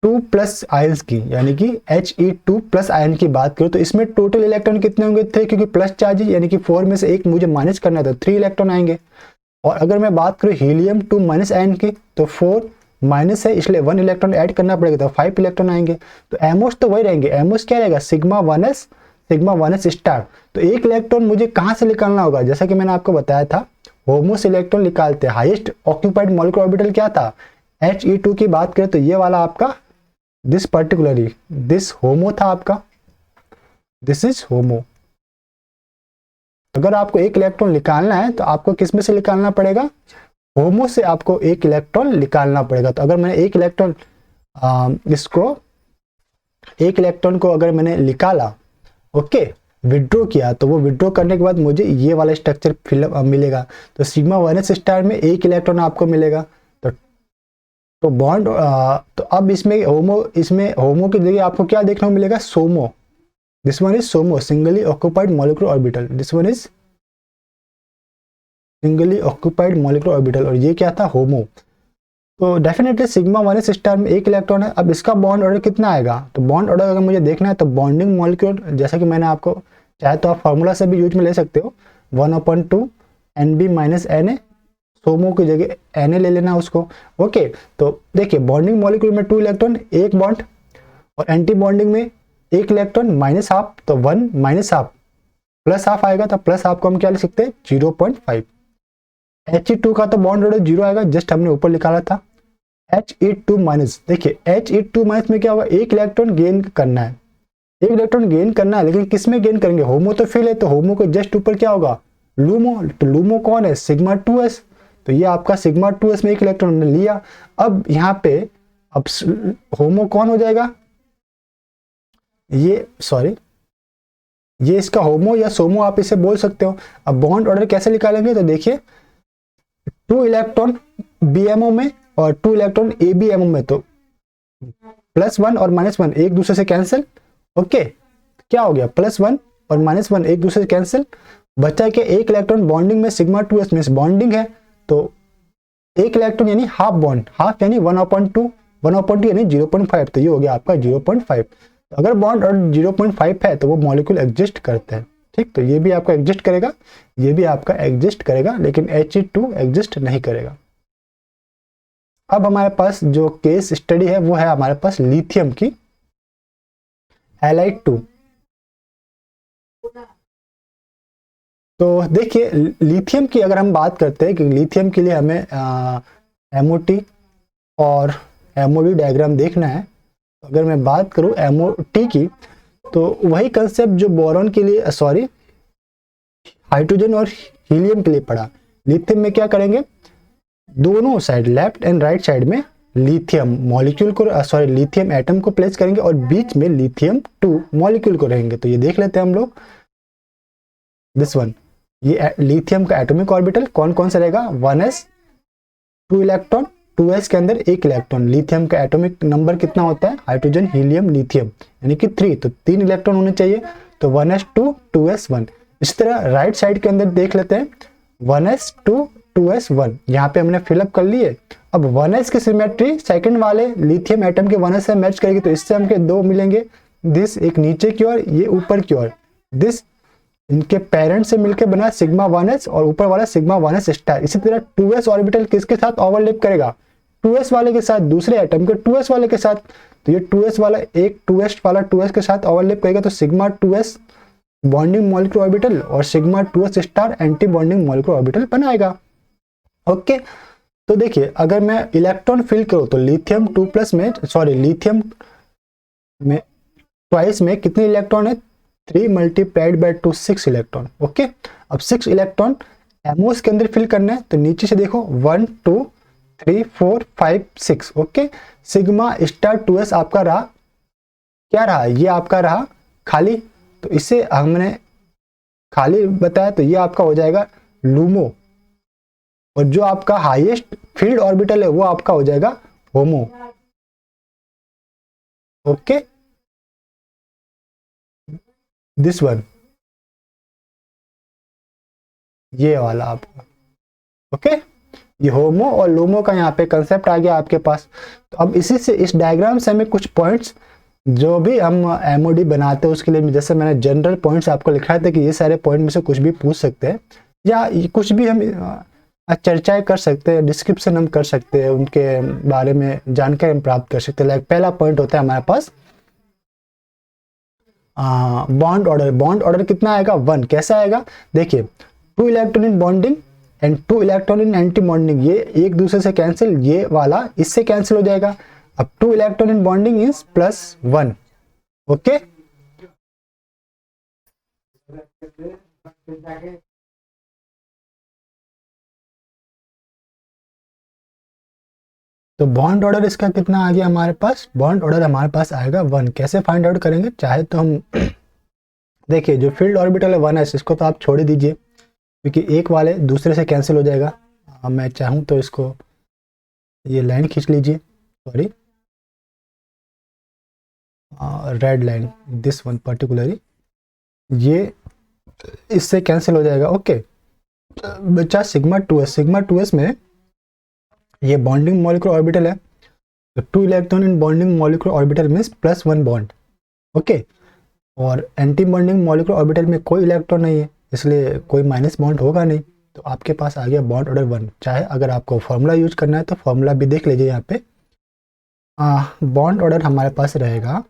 2 प्लस आयंस की, यानी कि He2 प्लस आयन की बात करूं तो इसमें टोटल इलेक्ट्रॉन कितने होंगे थे, क्योंकि प्लस चार्ज है यानी कि 4 में से एक मुझे माइनस करना है तो 3 इलेक्ट्रॉन आएंगे। और अगर मैं बात करूं हीलियम 2 माइनस आयन की तो 4 माइनस है इसलिए 1 इलेक्ट्रॉन ऐड करना पड़ेगा तो 5 इलेक्ट्रॉन आएंगे। तो एमओस तो वही रहेंगे, एमओस क्या रहेगा सिग्मा 1s स्टार। तो एक इलेक्ट्रॉन मुझे कहां से निकालना होगा, जैसा कि मैंने आपको बताया था होमो से इलेक्ट्रॉन निकालते हैं। हाईएस्ट ऑक्यूपाइड मॉलिक्यूलर ऑर्बिटल क्या था, He2 की बात करें तो ये वाला आपका दिस पर्टिकुलरली दिस होमो था आपका, दिस इज होमो। अगर आपको एक इलेक्ट्रॉन निकालना है तो आपको किस में से निकालना पड़ेगा, होमो से आपको एक इलेक्ट्रॉन निकालना पड़ेगा। तो अगर मैंने एक इलेक्ट्रॉन को अगर मैंने निकाला, ओके, विड्रॉ किया, तो वो विड्रॉ करने के बाद मुझे ये वाला स्ट्रक्चर फिलअप मिलेगा। तो सिग्मा 1s स्टार में एक इलेक्ट्रॉन आपको मिलेगा। तो बॉन्ड तो अब इसमें होमो की जगह आपको क्या देखने को मिलेगा, सोमो। दिस वन इज सोमो, singly occupied molecular orbital. This one is singly occupied molecular orbital और ये क्या था, होमो। तो डेफिनेटली सिग्मा 1s स्टार में एक इलेक्ट्रॉन है। अब इसका बॉन्ड ऑर्डर कितना आएगा, तो बॉन्ड ऑर्डर अगर मुझे देखना है तो बॉन्डिंग मॉलिक्यूल, जैसा कि मैंने आपको, चाहे तो आप फार्मूला से भी यूज में ले सकते हो, 1/2 NB माइनस Na, सोमो की जगह Na ले लेना उसको। ओके, तो देखिए बॉन्डिंग मॉलिक्यूल में 2 इलेक्ट्रॉन एक बॉन्ड, और एंटी बॉन्डिंग में एक इलेक्ट्रॉन माइनस हाफ, तो 1 माइनस हाफ प्लस हाफ आएगा। तो प्लस हाफ को हम क्या लिख सकते हैं, 0.5। He2 का तो बॉन्ड ऑर्डर 0 आएगा, जस्ट हमने ऊपर निकाला था। He2 माइनस, देखिए He2 माइनस में क्या होगा, एक इलेक्ट्रॉन गेन करना है, एक इलेक्ट्रॉन गेन करना है, लेकिन किस में गेन करेंगे, होमो तो फेल है, तो होमो के जस्ट ऊपर क्या होगा, लूमो। तो लूमो कौन है, सिग्मा 2s। तो ये आपका सिग्मा 2s में एक इलेक्ट्रॉन ने लिया। अब यहाँ पे अब होमो कौन हो जाएगा, ये सॉरी, ये इसका होमो या सोमो आप इसे बोल सकते हो। अब बॉन्ड ऑर्डर कैसे निकालेंगे, तो देखिए 2 इलेक्ट्रॉन BMO में और 2 इलेक्ट्रॉन ABMO में, तो +1 और -1 एक दूसरे से कैंसिल। ओके, क्या हो गया, +1 और -1 एक दूसरे से कैंसिल, बचा के एक इलेक्ट्रॉन बॉन्डिंग में सिग्मा 2s में बॉन्डिंग है, तो एक इलेक्ट्रॉन यानी हाफ बॉन्ड, हाफ यानी 1/2 यानी 0.5, तो ये हो गया आपका 0.5। तो अगर बॉन्ड और 0.5 है तो वो मॉलिक्यूल एग्जिस्ट करते हैं। ठीक, तो ये भी आपका एग्जिस्ट करेगा, ये भी आपका एग्जिस्ट करेगा, लेकिन He2 एग्जिस्ट नहीं करेगा। अब हमारे पास जो केस स्टडी है वो है हमारे पास लिथियम की, हैलाइड 2। तो देखिए लिथियम की अगर हम बात करते हैं कि लिथियम के लिए हमें MOT और MOD डायग्राम देखना है। अगर मैं बात करूं MOT की, तो वही कंसेप्ट जो बोरॉन के लिए, सॉरी, हाइड्रोजन और हीलियम के लिए पड़ा। लिथियम में क्या करेंगे, दोनों side left and right side में लिथियम मॉलिक्यूल को, सॉरी, लिथियम एटम को प्लेस करेंगे और बीच में लिथियम 2 मॉलिक्यूल को रहेंगे। तो ये देख लेते हैं हम लोग, दिस वन, ये लिथियम का एटॉमिक ऑर्बिटल कौन कौन सा रहेगा, 1s, 2 इलेक्ट्रॉन, 2s के अंदर एक इलेक्ट्रॉन। लिथियम का एटॉमिक नंबर कितना होता है, हाइड्रोजन हीलियम लिथियम यानी कि 3, तो 3 इलेक्ट्रॉन होने चाहिए, तो 1s2 2s1। इस तरह राइट साइड के अंदर देख लेते हैं, 1s2 2s1, यहाँ पे हमने फिलअप कर लिए। अब 1s की सिमेट्री सेकंड वाले लिथियम एटम के 1s से मैच करेगी, तो इससे हमके 2 मिलेंगे, दिस एक नीचे की ओर, ये ऊपर की ओर, दिस इनके पेरेंट से मिलकर बना सिग्मा 1s और ऊपर वाला सिग्मा 1s स्टार। इसी तरह 2s ऑर्बिटल किसके साथ ओवरलैप करेगा, 2s वाले के साथ, दूसरे एटम के 2s वाले के साथ। तो ये 2s वाला एक 2s वाला 2s के साथ ओवरलैप करेगा, तो sigma 2s bonding molecular orbital और sigma 2s star anti bonding molecular orbital बनाएगा। ओके, तो देखिए अगर मैं इलेक्ट्रॉन फिल करूं तो लिथियम 2+ में, सॉरी, लिथियम में ट्वाइस में कितने इलेक्ट्रॉन है, 3 मल्टीप्लाइड बाय 2, 6 इलेक्ट्रॉन। ओके, अब 6 इलेक्ट्रॉन एमओस के अंदर फिल करना है, तो नीचे से देखो 1 2 3 4 5 6। ओके, सिग्मा स्टार 2s आपका रहा, क्या रहा, ये आपका रहा खाली, तो इसे हमने खाली बताया, तो ये आपका हो जाएगा लूमो, और जो आपका हाईएस्ट फील्ड ऑर्बिटल है वो आपका हो जाएगा होमो। ओके, दिस वन, ये वाला आपका, ओके, ये होमो और लूमो का यहाँ पे कंसेप्ट आ गया आपके पास। तो अब इसी से इस डायग्राम से हमें कुछ पॉइंट्स जो भी हम एमओडी बनाते हैं उसके लिए, जैसे मैंने जनरल पॉइंट्स आपको लिखाए थे कि ये सारे पॉइंट में से कुछ भी पूछ सकते हैं या कुछ भी हम चर्चाएं कर सकते हैं, डिस्क्रिप्शन हम कर सकते हैं, उनके बारे में जानकारी हम प्राप्त कर सकते हैं। लाइक पहला पॉइंट होता है हमारे पास बॉन्ड ऑर्डर। बॉन्ड ऑर्डर कितना आएगा? 1। कैसा आएगा? देखिए, 2 electron in bonding and 2 electron in anti bonding, ये एक दूसरे से कैंसिल, ये वाला इससे कैंसिल हो जाएगा। अब 2 electron in bonding is +1। Okay, तो बॉन्ड ऑर्डर इसका कितना आ गया हमारे पास? बॉन्ड ऑर्डर हमारे पास आएगा 1। कैसे फाइंड आउट करेंगे? चाहे तो हम देखिए, जो फील्ड ऑर्बिटल है 1s, इसको तो आप छोड़ ही दीजिए क्योंकि एक वाले दूसरे से कैंसिल हो जाएगा। मैं चाहूँ तो इसको ये लाइन खींच लीजिए, sorry red line, this one particularly, ये इससे कैंसिल हो जाएगा। ओके, बच्चा सिग्मा 2s। सिग्मा 2s में ये बॉन्डिंग मॉलिक्यूलर ऑर्बिटल है, तो 2 electron in bonding molecular orbital means +1 bond. Okay, और एंटी बॉन्डिंग मॉलिक्यूलर ऑर्बिटल में कोई इलेक्ट्रॉन नहीं है, इसलिए कोई माइनस बॉन्ड होगा नहीं। तो आपके पास आ गया बॉन्ड ऑर्डर 1। चाहे अगर आपको फॉर्मूला यूज करना है तो फॉर्मूला भी देख लीजिए यहाँ पे। बॉन्ड ऑर्डर हमारे पास रहेगा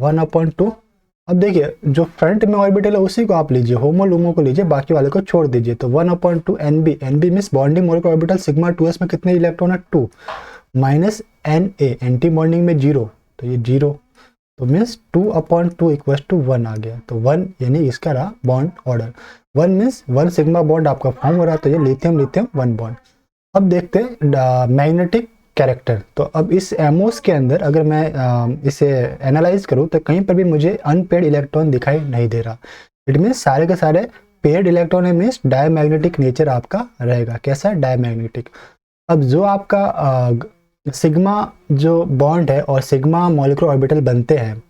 1/2। अब देखिए, जो फ्रंट में ऑर्बिटल है उसी को आप लीजिए, होमो लूमो को लीजिए, बाकी वाले को छोड़ दीजिए। तो 1/2 NB। NB means bonding molecular orbital sigma 2s में कितने इलेक्ट्रॉन है? 2 माइनस NA, एंटी बॉन्डिंग में 0, तो ये 0, तो मीन्स 2/2 = 1 आ गया। तो 1 यानी इसका रहा bond order. 1 means 1 sigma bond आपका फॉर्म हो रहा है, तो ये लिथियम लिथियम 1 बॉन्ड। अब देखते हैं मैग्नेटिक कैरेक्टर। तो अब इस एमओस के अंदर अगर मैं इसे एनालाइज करूं तो कहीं पर भी मुझे अनपेयर्ड इलेक्ट्रॉन दिखाई नहीं दे रहा। इट मीन्स सारे के सारे पेयर्ड इलेक्ट्रॉन है, मीन्स डायमैग्नेटिक नेचर आपका रहेगा। कैसा? डायमैग्नेटिक। अब जो आपका सिग्मा जो बॉन्ड है और सिग्मा मॉलिक्यूलर ऑर्बिटल बनते हैं,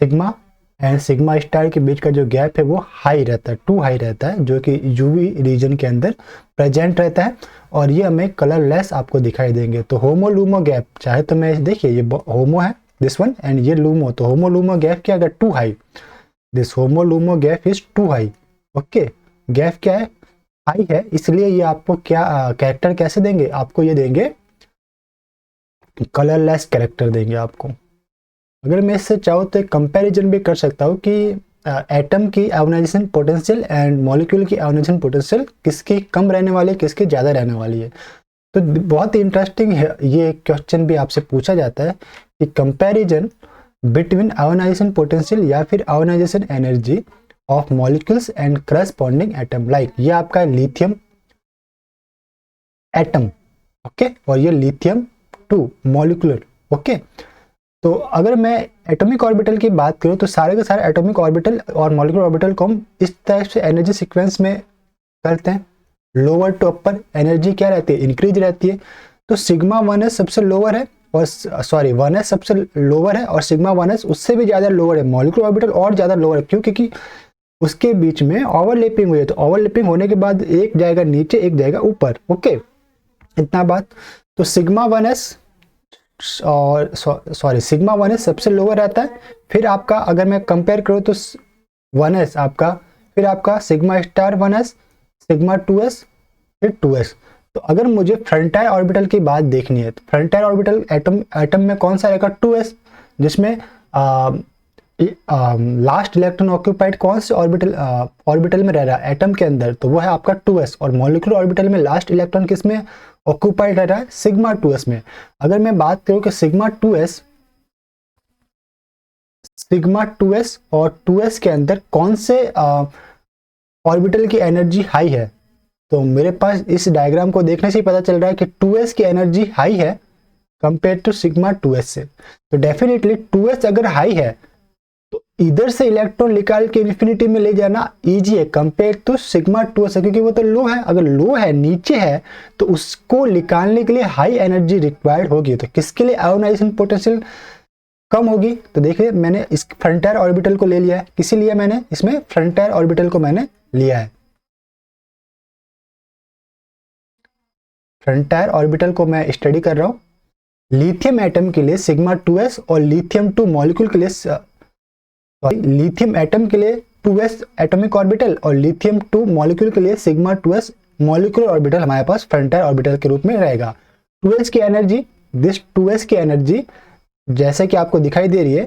सिग्मा एंड सिग्मा स्टार के बीच का जो गैप है वो हाई रहता है, 2 हाई रहता है, जो कि यूवी रीजन के अंदर प्रेजेंट रहता है, और ये हमें कलरलेस आपको दिखाई देंगे। तो होमो लूमो गैप, चाहे तो मैं देखिए ये होमो है दिस वन एंड ये लूमो, तो होमो लूमो गैप क्या अगर 2 high, this homo LUMO gap is 2 high. Okay, gap क्या है? हाई है, इसलिए ये आपको क्या कैरेक्टर कैसे देंगे? आपको ये देंगे कलरलेस कैरेक्टर देंगे आपको। अगर मैं इससे चाहूँ तो एक कंपैरिजन भी कर सकता हूँ कि एटम की आयोनाइजेशन पोटेंशियल एंड मॉलिक्यूल की आयोनाइजेशन पोटेंशियल किसकी कम रहने वाली है, किसकी ज़्यादा रहने वाली है। तो बहुत ही इंटरेस्टिंग है, ये क्वेश्चन भी आपसे पूछा जाता है कि कंपैरिजन बिटवीन आयोनाइजेशन पोटेंशियल या फिर ionization energy of molecules and corresponding atom. Like ये आपका लिथियम एटम, ओके, और ये लिथियम 2 मॉलिक्यूलर। ओके, तो अगर मैं एटॉमिक ऑर्बिटल की बात करूं तो सारे के सारे एटॉमिक ऑर्बिटल और मॉलिक्यूलर ऑर्बिटल को हम इस टाइप से एनर्जी सीक्वेंस में करते हैं। लोअर टू अपर एनर्जी क्या रहती है? इंक्रीज रहती है। तो सिग्मा 1s सबसे लोअर है और सॉरी 1s सबसे लोअर है और सिग्मा 1s उससे भी ज़्यादा लोअर है। मॉलिक्यूलर ऑर्बिटल और ज़्यादा लोअर है, क्यों? क्योंकि उसके बीच में ओवरलैपिंग हुई है। तो ओवरलैपिंग होने के बाद एक जाएगा नीचे, एक जाएगा ऊपर। ओके, इतना बात। तो सिग्मा 1s और सॉरी सिग्मा 1s सबसे लोअर रहता है। फिर आपका अगर मैं कंपेयर करूँ तो 1s आपका, फिर आपका sigma star 1s, sigma 2s, फिर 2s। तो अगर मुझे फ्रंटायर ऑर्बिटल की बात देखनी है तो फ्रंटायर ऑर्बिटल एटम में कौन सा रहेगा? 2s, जिसमें लास्ट इलेक्ट्रॉन ऑक्यूपाइड कौन से ऑर्बिटल में रह रहा है एटम के अंदर? तो वो है आपका 2s। और मॉलिक्यूलर ऑर्बिटल में लास्ट इलेक्ट्रॉन किस में ऑक्यूपाइड रह रहा है? सिग्मा 2s में। अगर मैं बात करूं कि सिग्मा 2s और 2s के अंदर कौन से ऑर्बिटल की एनर्जी हाई है, तो मेरे पास इस डायग्राम को देखने से ही पता चल रहा है कि 2s की एनर्जी हाई है कंपेयर टू सिग्मा 2s से। तो डेफिनेटली 2s अगर हाई है तो इधर से इलेक्ट्रॉन निकाल के इन्फिनिटी में ले जाना इजी है कंपेयर टू सिग्मा 2s, क्योंकि वो तो लो है। अगर लो है, नीचे है, तो उसको निकालने के लिए हाई एनर्जी रिक्वायर्ड होगी। तो किसके लिए आयोनाइजेशन पोटेंशियल कम होगी? तो देखिए मैंने इस फ्रंटायर ऑर्बिटल को ले लिया है। किसी लिए मैंने इसमें फ्रंटायर ऑर्बिटल को मैंने लिया है। फ्रंटायर ऑर्बिटल को मैं स्टडी कर रहा हूँ। लिथियम एटम के लिए सिग्मा 2s और लिथियम 2 मॉलिक्यूल के लिए लिथियम एटम के लिए 2s एटॉमिक ऑर्बिटल और लिथियम 2 मॉलिक्यूल के लिए सिग्मा 2s मॉलिक्यूलर ऑर्बिटल हमारे पास फ्रंटायर ऑर्बिटल के रूप में रहेगा। 2s की एनर्जी, दिस 2s की एनर्जी जैसे कि आपको दिखाई दे रही है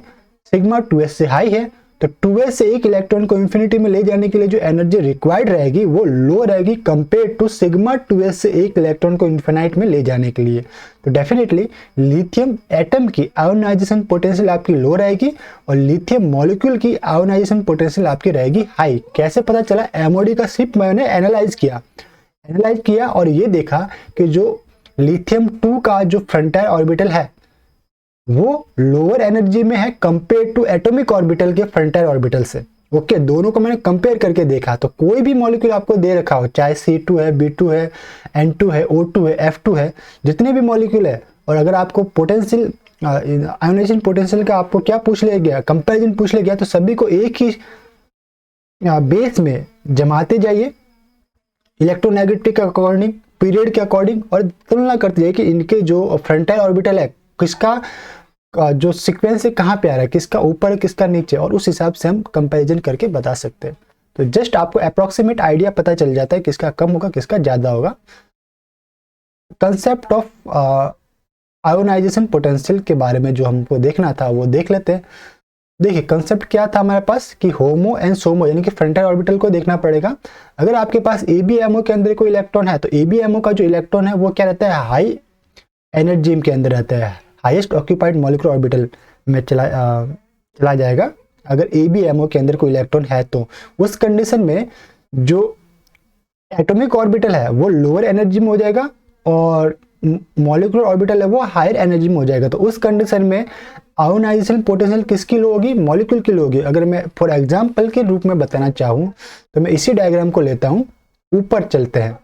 सिग्मा 2s से हाई है, तो 2s से एक इलेक्ट्रॉन को इंफिनिटी में ले जाने के लिए जो एनर्जी रिक्वायर्ड रहेगी वो लो रहेगी कंपेयर टू सिग्मा 2s से एक इलेक्ट्रॉन को इन्फिनाइट में ले जाने के लिए। तो डेफिनेटली लिथियम एटम की आयोनाइजेशन पोटेंशियल आपकी लो रहेगी और लिथियम मॉलिक्यूल की आयोनाइजेशन पोटेंशियल आपकी रहेगी हाई। कैसे पता चला? एमओडी का सिर्फ मैंने एनालाइज किया और ये देखा कि जो लिथियम 2 का जो फ्रंटायर ऑर्बिटल है वो लोअर एनर्जी में है कंपेयर टू एटॉमिक ऑर्बिटल के फ्रंटायर ऑर्बिटल से। ओके, दोनों को मैंने कंपेयर करके देखा। तो कोई भी मॉलिक्यूल आपको दे रखा हो, चाहे C2 है, B2 है, N2 है, O2 है, F2 है, जितने भी मॉलिक्यूल है, और अगर आपको पोटेंशियल आयोनाइजेशन पोटेंशियल का आपको क्या पूछ लिया गया, कंपैरिजन पूछ लिया गया, तो सभी को एक ही बेस में जमाते जाइए इलेक्ट्रोनेगेटिविटी के अकॉर्डिंग, पीरियड के अकॉर्डिंग, और तुलना करते जाइए कि इनके जो फ्रंटायर ऑर्बिटल है किसका जो सीक्वेंस है कहाँ पे आ रहा है, किसका ऊपर है किसका नीचे, और उस हिसाब से हम कंपैरिजन करके बता सकते हैं। तो जस्ट आपको अप्रोक्सीमेट आइडिया पता चल जाता है किसका कम होगा किसका ज्यादा होगा। कंसेप्ट ऑफ आयोनाइजेशन पोटेंशियल के बारे में जो हमको देखना था वो देख लेते हैं। देखिए कंसेप्ट क्या था हमारे पास कि होमो एंड सोमो यानी कि फ्रंटायर ऑर्बिटल को देखना पड़ेगा। अगर आपके पास ABMO के अंदर कोई इलेक्ट्रॉन है तो ABMO का जो इलेक्ट्रॉन है वो क्या रहता है, हाई एनर्जी के अंदर रहता है, हाईएस्ट ऑक्यूपाइड मॉलिक्यूलर ऑर्बिटल में चला जाएगा। अगर ABMO के अंदर कोई इलेक्ट्रॉन है तो उस कंडीशन में जो एटॉमिक ऑर्बिटल है वो लोअर एनर्जी में हो जाएगा और मॉलिक्यूलर ऑर्बिटल है वो हायर एनर्जी में हो जाएगा। तो उस कंडीशन में आयोनाइजेशन पोटेंशियल किसकी लो होगी, मॉलिक्यूल की लो होगी। अगर मैं फॉर एग्जांपल के रूप में बताना चाहूँ तो मैं इसी डायग्राम को लेता हूँ, ऊपर चलते हैं।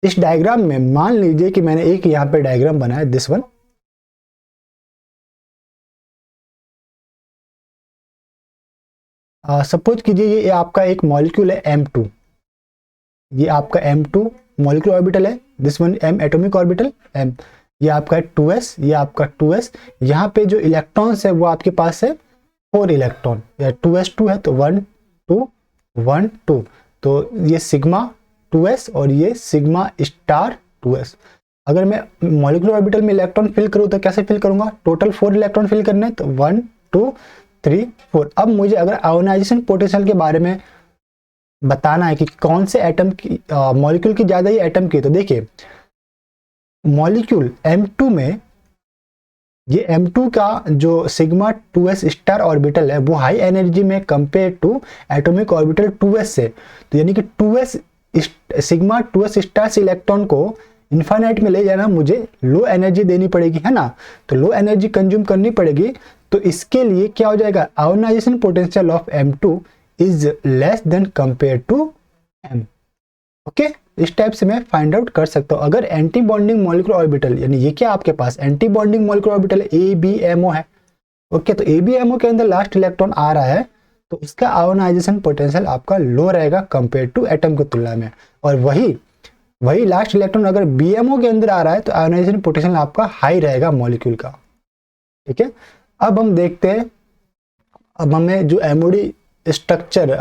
इस डायग्राम में मान लीजिए कि मैंने एक यहाँ पे डायग्राम बनाया, दिस वन। सपोज कीजिए ये आपका एक मॉलिक्यूल है M2, ये आपका M2 मॉलिक्यूलर ऑर्बिटल है, this one M atomic orbital M, ये आपका 2s, ये आपका 2s। यहाँ पे जो इलेक्ट्रॉन्स है वो आपके पास है 4 इलेक्ट्रॉन, या 2s2 है तो 1 2 1 2, तो ये सिग्मा 2s और ये सिग्मा स्टार 2s। अगर मैं मॉलिक्यूलर ऑर्बिटल में इलेक्ट्रॉन फिल करूँ तो कैसे फिल करूंगा, टोटल 4 इलेक्ट्रॉन फिल करने हैं, तो 1 2 3 4। अब मुझे अगर आयोनाइजेशन पोटेंशियल के बारे में बताना है कि कौन से एटम की मॉलिक्यूल की ज्यादा है एटम की, तो देखिए मॉलिक्यूल M2 में ये M2 का जो सिग्मा 2s स्टार ऑर्बिटल है वो हाई एनर्जी में compare to atomic orbital 2s से। तो यानी कि 2s सिग्मा 2s स्टार से इलेक्ट्रॉन को इन्फाइनाइट में ले जाना मुझे लो एनर्जी देनी पड़ेगी, है ना। तो लो एनर्जी कंज्यूम करनी पड़ेगी, तो इसके लिए क्या हो जाएगा, ionization potential of M2 is less than compare to M। Okay, इस टाइप से मैं फाइंड आउट कर सकता हूँ। अगर एंटी बॉन्डिंग मॉलिक्यूलर ऑर्बिटल यानी ये क्या आपके पास anti bonding molecular orbital ABMO है, ओके, तो ABMO के अंदर लास्ट इलेक्ट्रॉन आ रहा है तो इसका आयोनाइजेशन पोटेंशियल आपका लो रहेगा कंपेयर टू एटम की तुलना में। और वही लास्ट इलेक्ट्रॉन अगर BMO के अंदर आ रहा है तो आयोनाइजेशन पोटेंशियल आपका हाई रहेगा मॉलिक्यूल का। ठीक है, अब हम देखते हैं, अब हमें जो MOD स्ट्रक्चर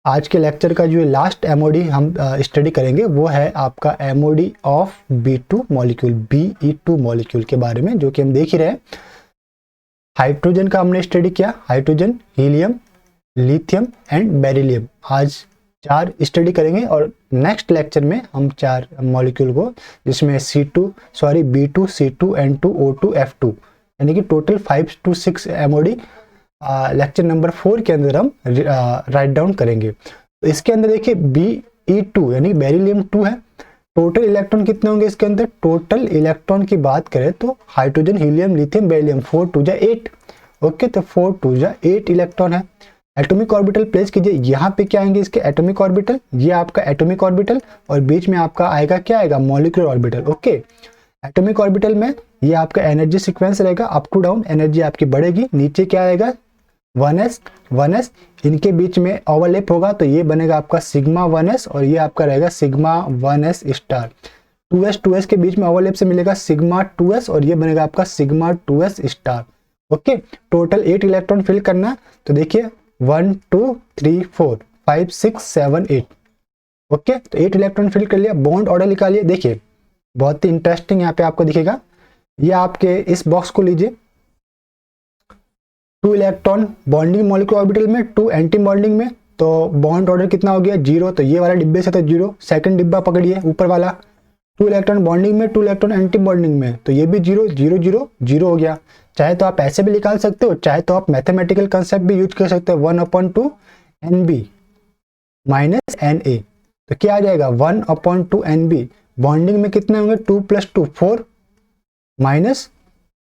आज के लेक्चर का जो लास्ट MOD हम स्टडी करेंगे वो है आपका MOD of B2 molecule, BE2 molecule के बारे में, जो कि हम देख ही रहे हैं। हाइड्रोजन का हमने स्टडी किया, hydrogen, helium, lithium and beryllium. आज 4 स्टडी करेंगे और नेक्स्ट लेक्चर में हम 4 मॉलिक्यूल को, जिसमें B2 C2 N2 O2 F2 यानी कि total 5 to 6 MOD lecture number 4 के अंदर हम राइट डाउन करेंगे। तो इसके अंदर देखिए BE2 यानी बेरिलियम 2 है। टोटल इलेक्ट्रॉन कितने होंगे इसके अंदर, टोटल इलेक्ट्रॉन की बात करें तो hydrogen, helium, lithium, beryllium 4 2 8। Okay, तो 4 2 8 इलेक्ट्रॉन है। एटॉमिक ऑर्बिटल प्लेस कीजिए, यहाँ पे क्या आएंगे इसके एटॉमिक ऑर्बिटल, ये आपका एटॉमिक ऑर्बिटल और बीच में आपका आएगा क्या आएगा, molecular orbital. Okay, atomic orbital में ये आपका एनर्जी सीक्वेंस रहेगा, अप टू डाउन एनर्जी आपकी बढ़ेगी। नीचे क्या आएगा, 1s इनके बीच में ओवरलैप होगा तो ये बनेगा आपका सिग्मा 1s और ये आपका रहेगा सिग्मा 1s स्टार। 2s के बीच में ओवरलैप से मिलेगा सिग्मा 2s और ये बनेगा आपका sigma 2s star. Okay, total 8 electron fill करना। तो देखिए 1 2 3 4 5 6 7 8। ओके, तो 8 इलेक्ट्रॉन फिल कर लिया। बॉन्ड ऑर्डर निकालिए। देखिए बहुत ही इंटरेस्टिंग यहाँ पे आपको दिखेगा। ये आपके इस बॉक्स को लीजिए, 2 इलेक्ट्रॉन बॉन्डिंग मॉलिक्यूलर ऑर्बिटल में, 2 एंटी बॉन्डिंग में, तो बॉन्ड ऑर्डर कितना हो गया 0। तो ये वाला डिब्बे से तो 0। सेकंड डिब्बा पकड़िए ऊपर वाला, 2 इलेक्ट्रॉन बॉन्डिंग में, 2 इलेक्ट्रॉन एंटी बॉन्डिंग में, तो ये भी 0 0 0 0 हो गया। चाहे तो आप ऐसे भी निकाल सकते हो, चाहे तो आप मैथमेटिकल कंसेप्ट भी यूज कर सकते हो, 1/2 NB माइनस Na। तो क्या आ जाएगा 1/2 NB। बॉन्डिंग में कितने होंगे 2 + 2 4 माइनस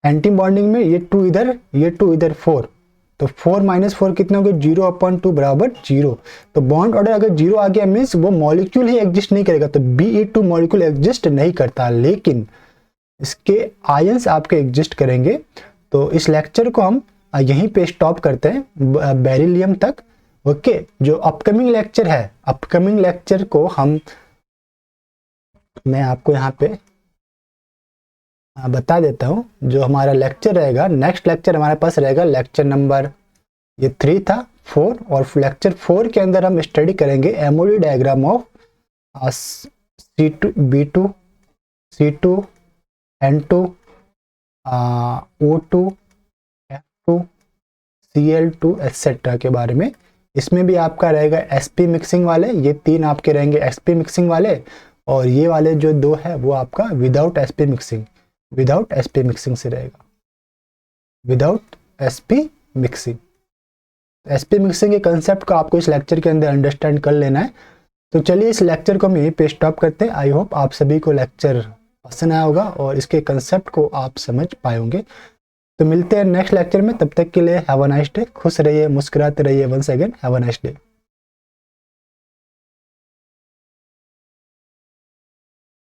एंटी बॉन्डिंग में ये 2 इधर ये 2 इधर 4। तो 4 - 4 कितने होंगे 0/2 बराबर 0। तो बॉन्ड ऑर्डर अगर 0 आ गया मीन्स वो मॉलिक्यूल ही एग्जिस्ट नहीं करेगा। तो Be2 मॉलिक्यूल एग्जिस्ट नहीं करता, लेकिन इसके आयंस आपके एग्जिस्ट करेंगे। तो इस लेक्चर को हम यहीं पे स्टॉप करते हैं बेरिलियम तक। ओके, जो अपकमिंग लेक्चर है, अपकमिंग लेक्चर को मैं आपको यहाँ पे बता देता हूँ। जो हमारा लेक्चर रहेगा, नेक्स्ट लेक्चर हमारे पास रहेगा लेक्चर नंबर ये 3 था 4, और लेक्चर 4 के अंदर हम स्टडी करेंगे MOD diagram of C2 B2 C2 N2 O2 F2 Cl2 etcetera के बारे में। इसमें भी आपका रहेगा sp मिक्सिंग वाले, ये 3 आपके रहेंगे sp मिक्सिंग वाले, और ये वाले जो 2 है वो आपका without sp mixing, without sp mixing से रहेगा, without sp mixing. sp mixing के कंसेप्ट को आपको इस लेक्चर के अंदर अंडरस्टैंड कर लेना है। तो चलिए इस लेक्चर को हम यहीं पे स्टॉप करते हैं। आई होप आप सभी को लेक्चर पसंद आया होगा और इसके कंसेप्ट को आप समझ पाए होंगे। तो मिलते हैं नेक्स्ट लेक्चर में, तब तक के लिए हैव अ नाइस डे। खुश रहिए, मुस्कुराते रहिए। Once again have a nice day.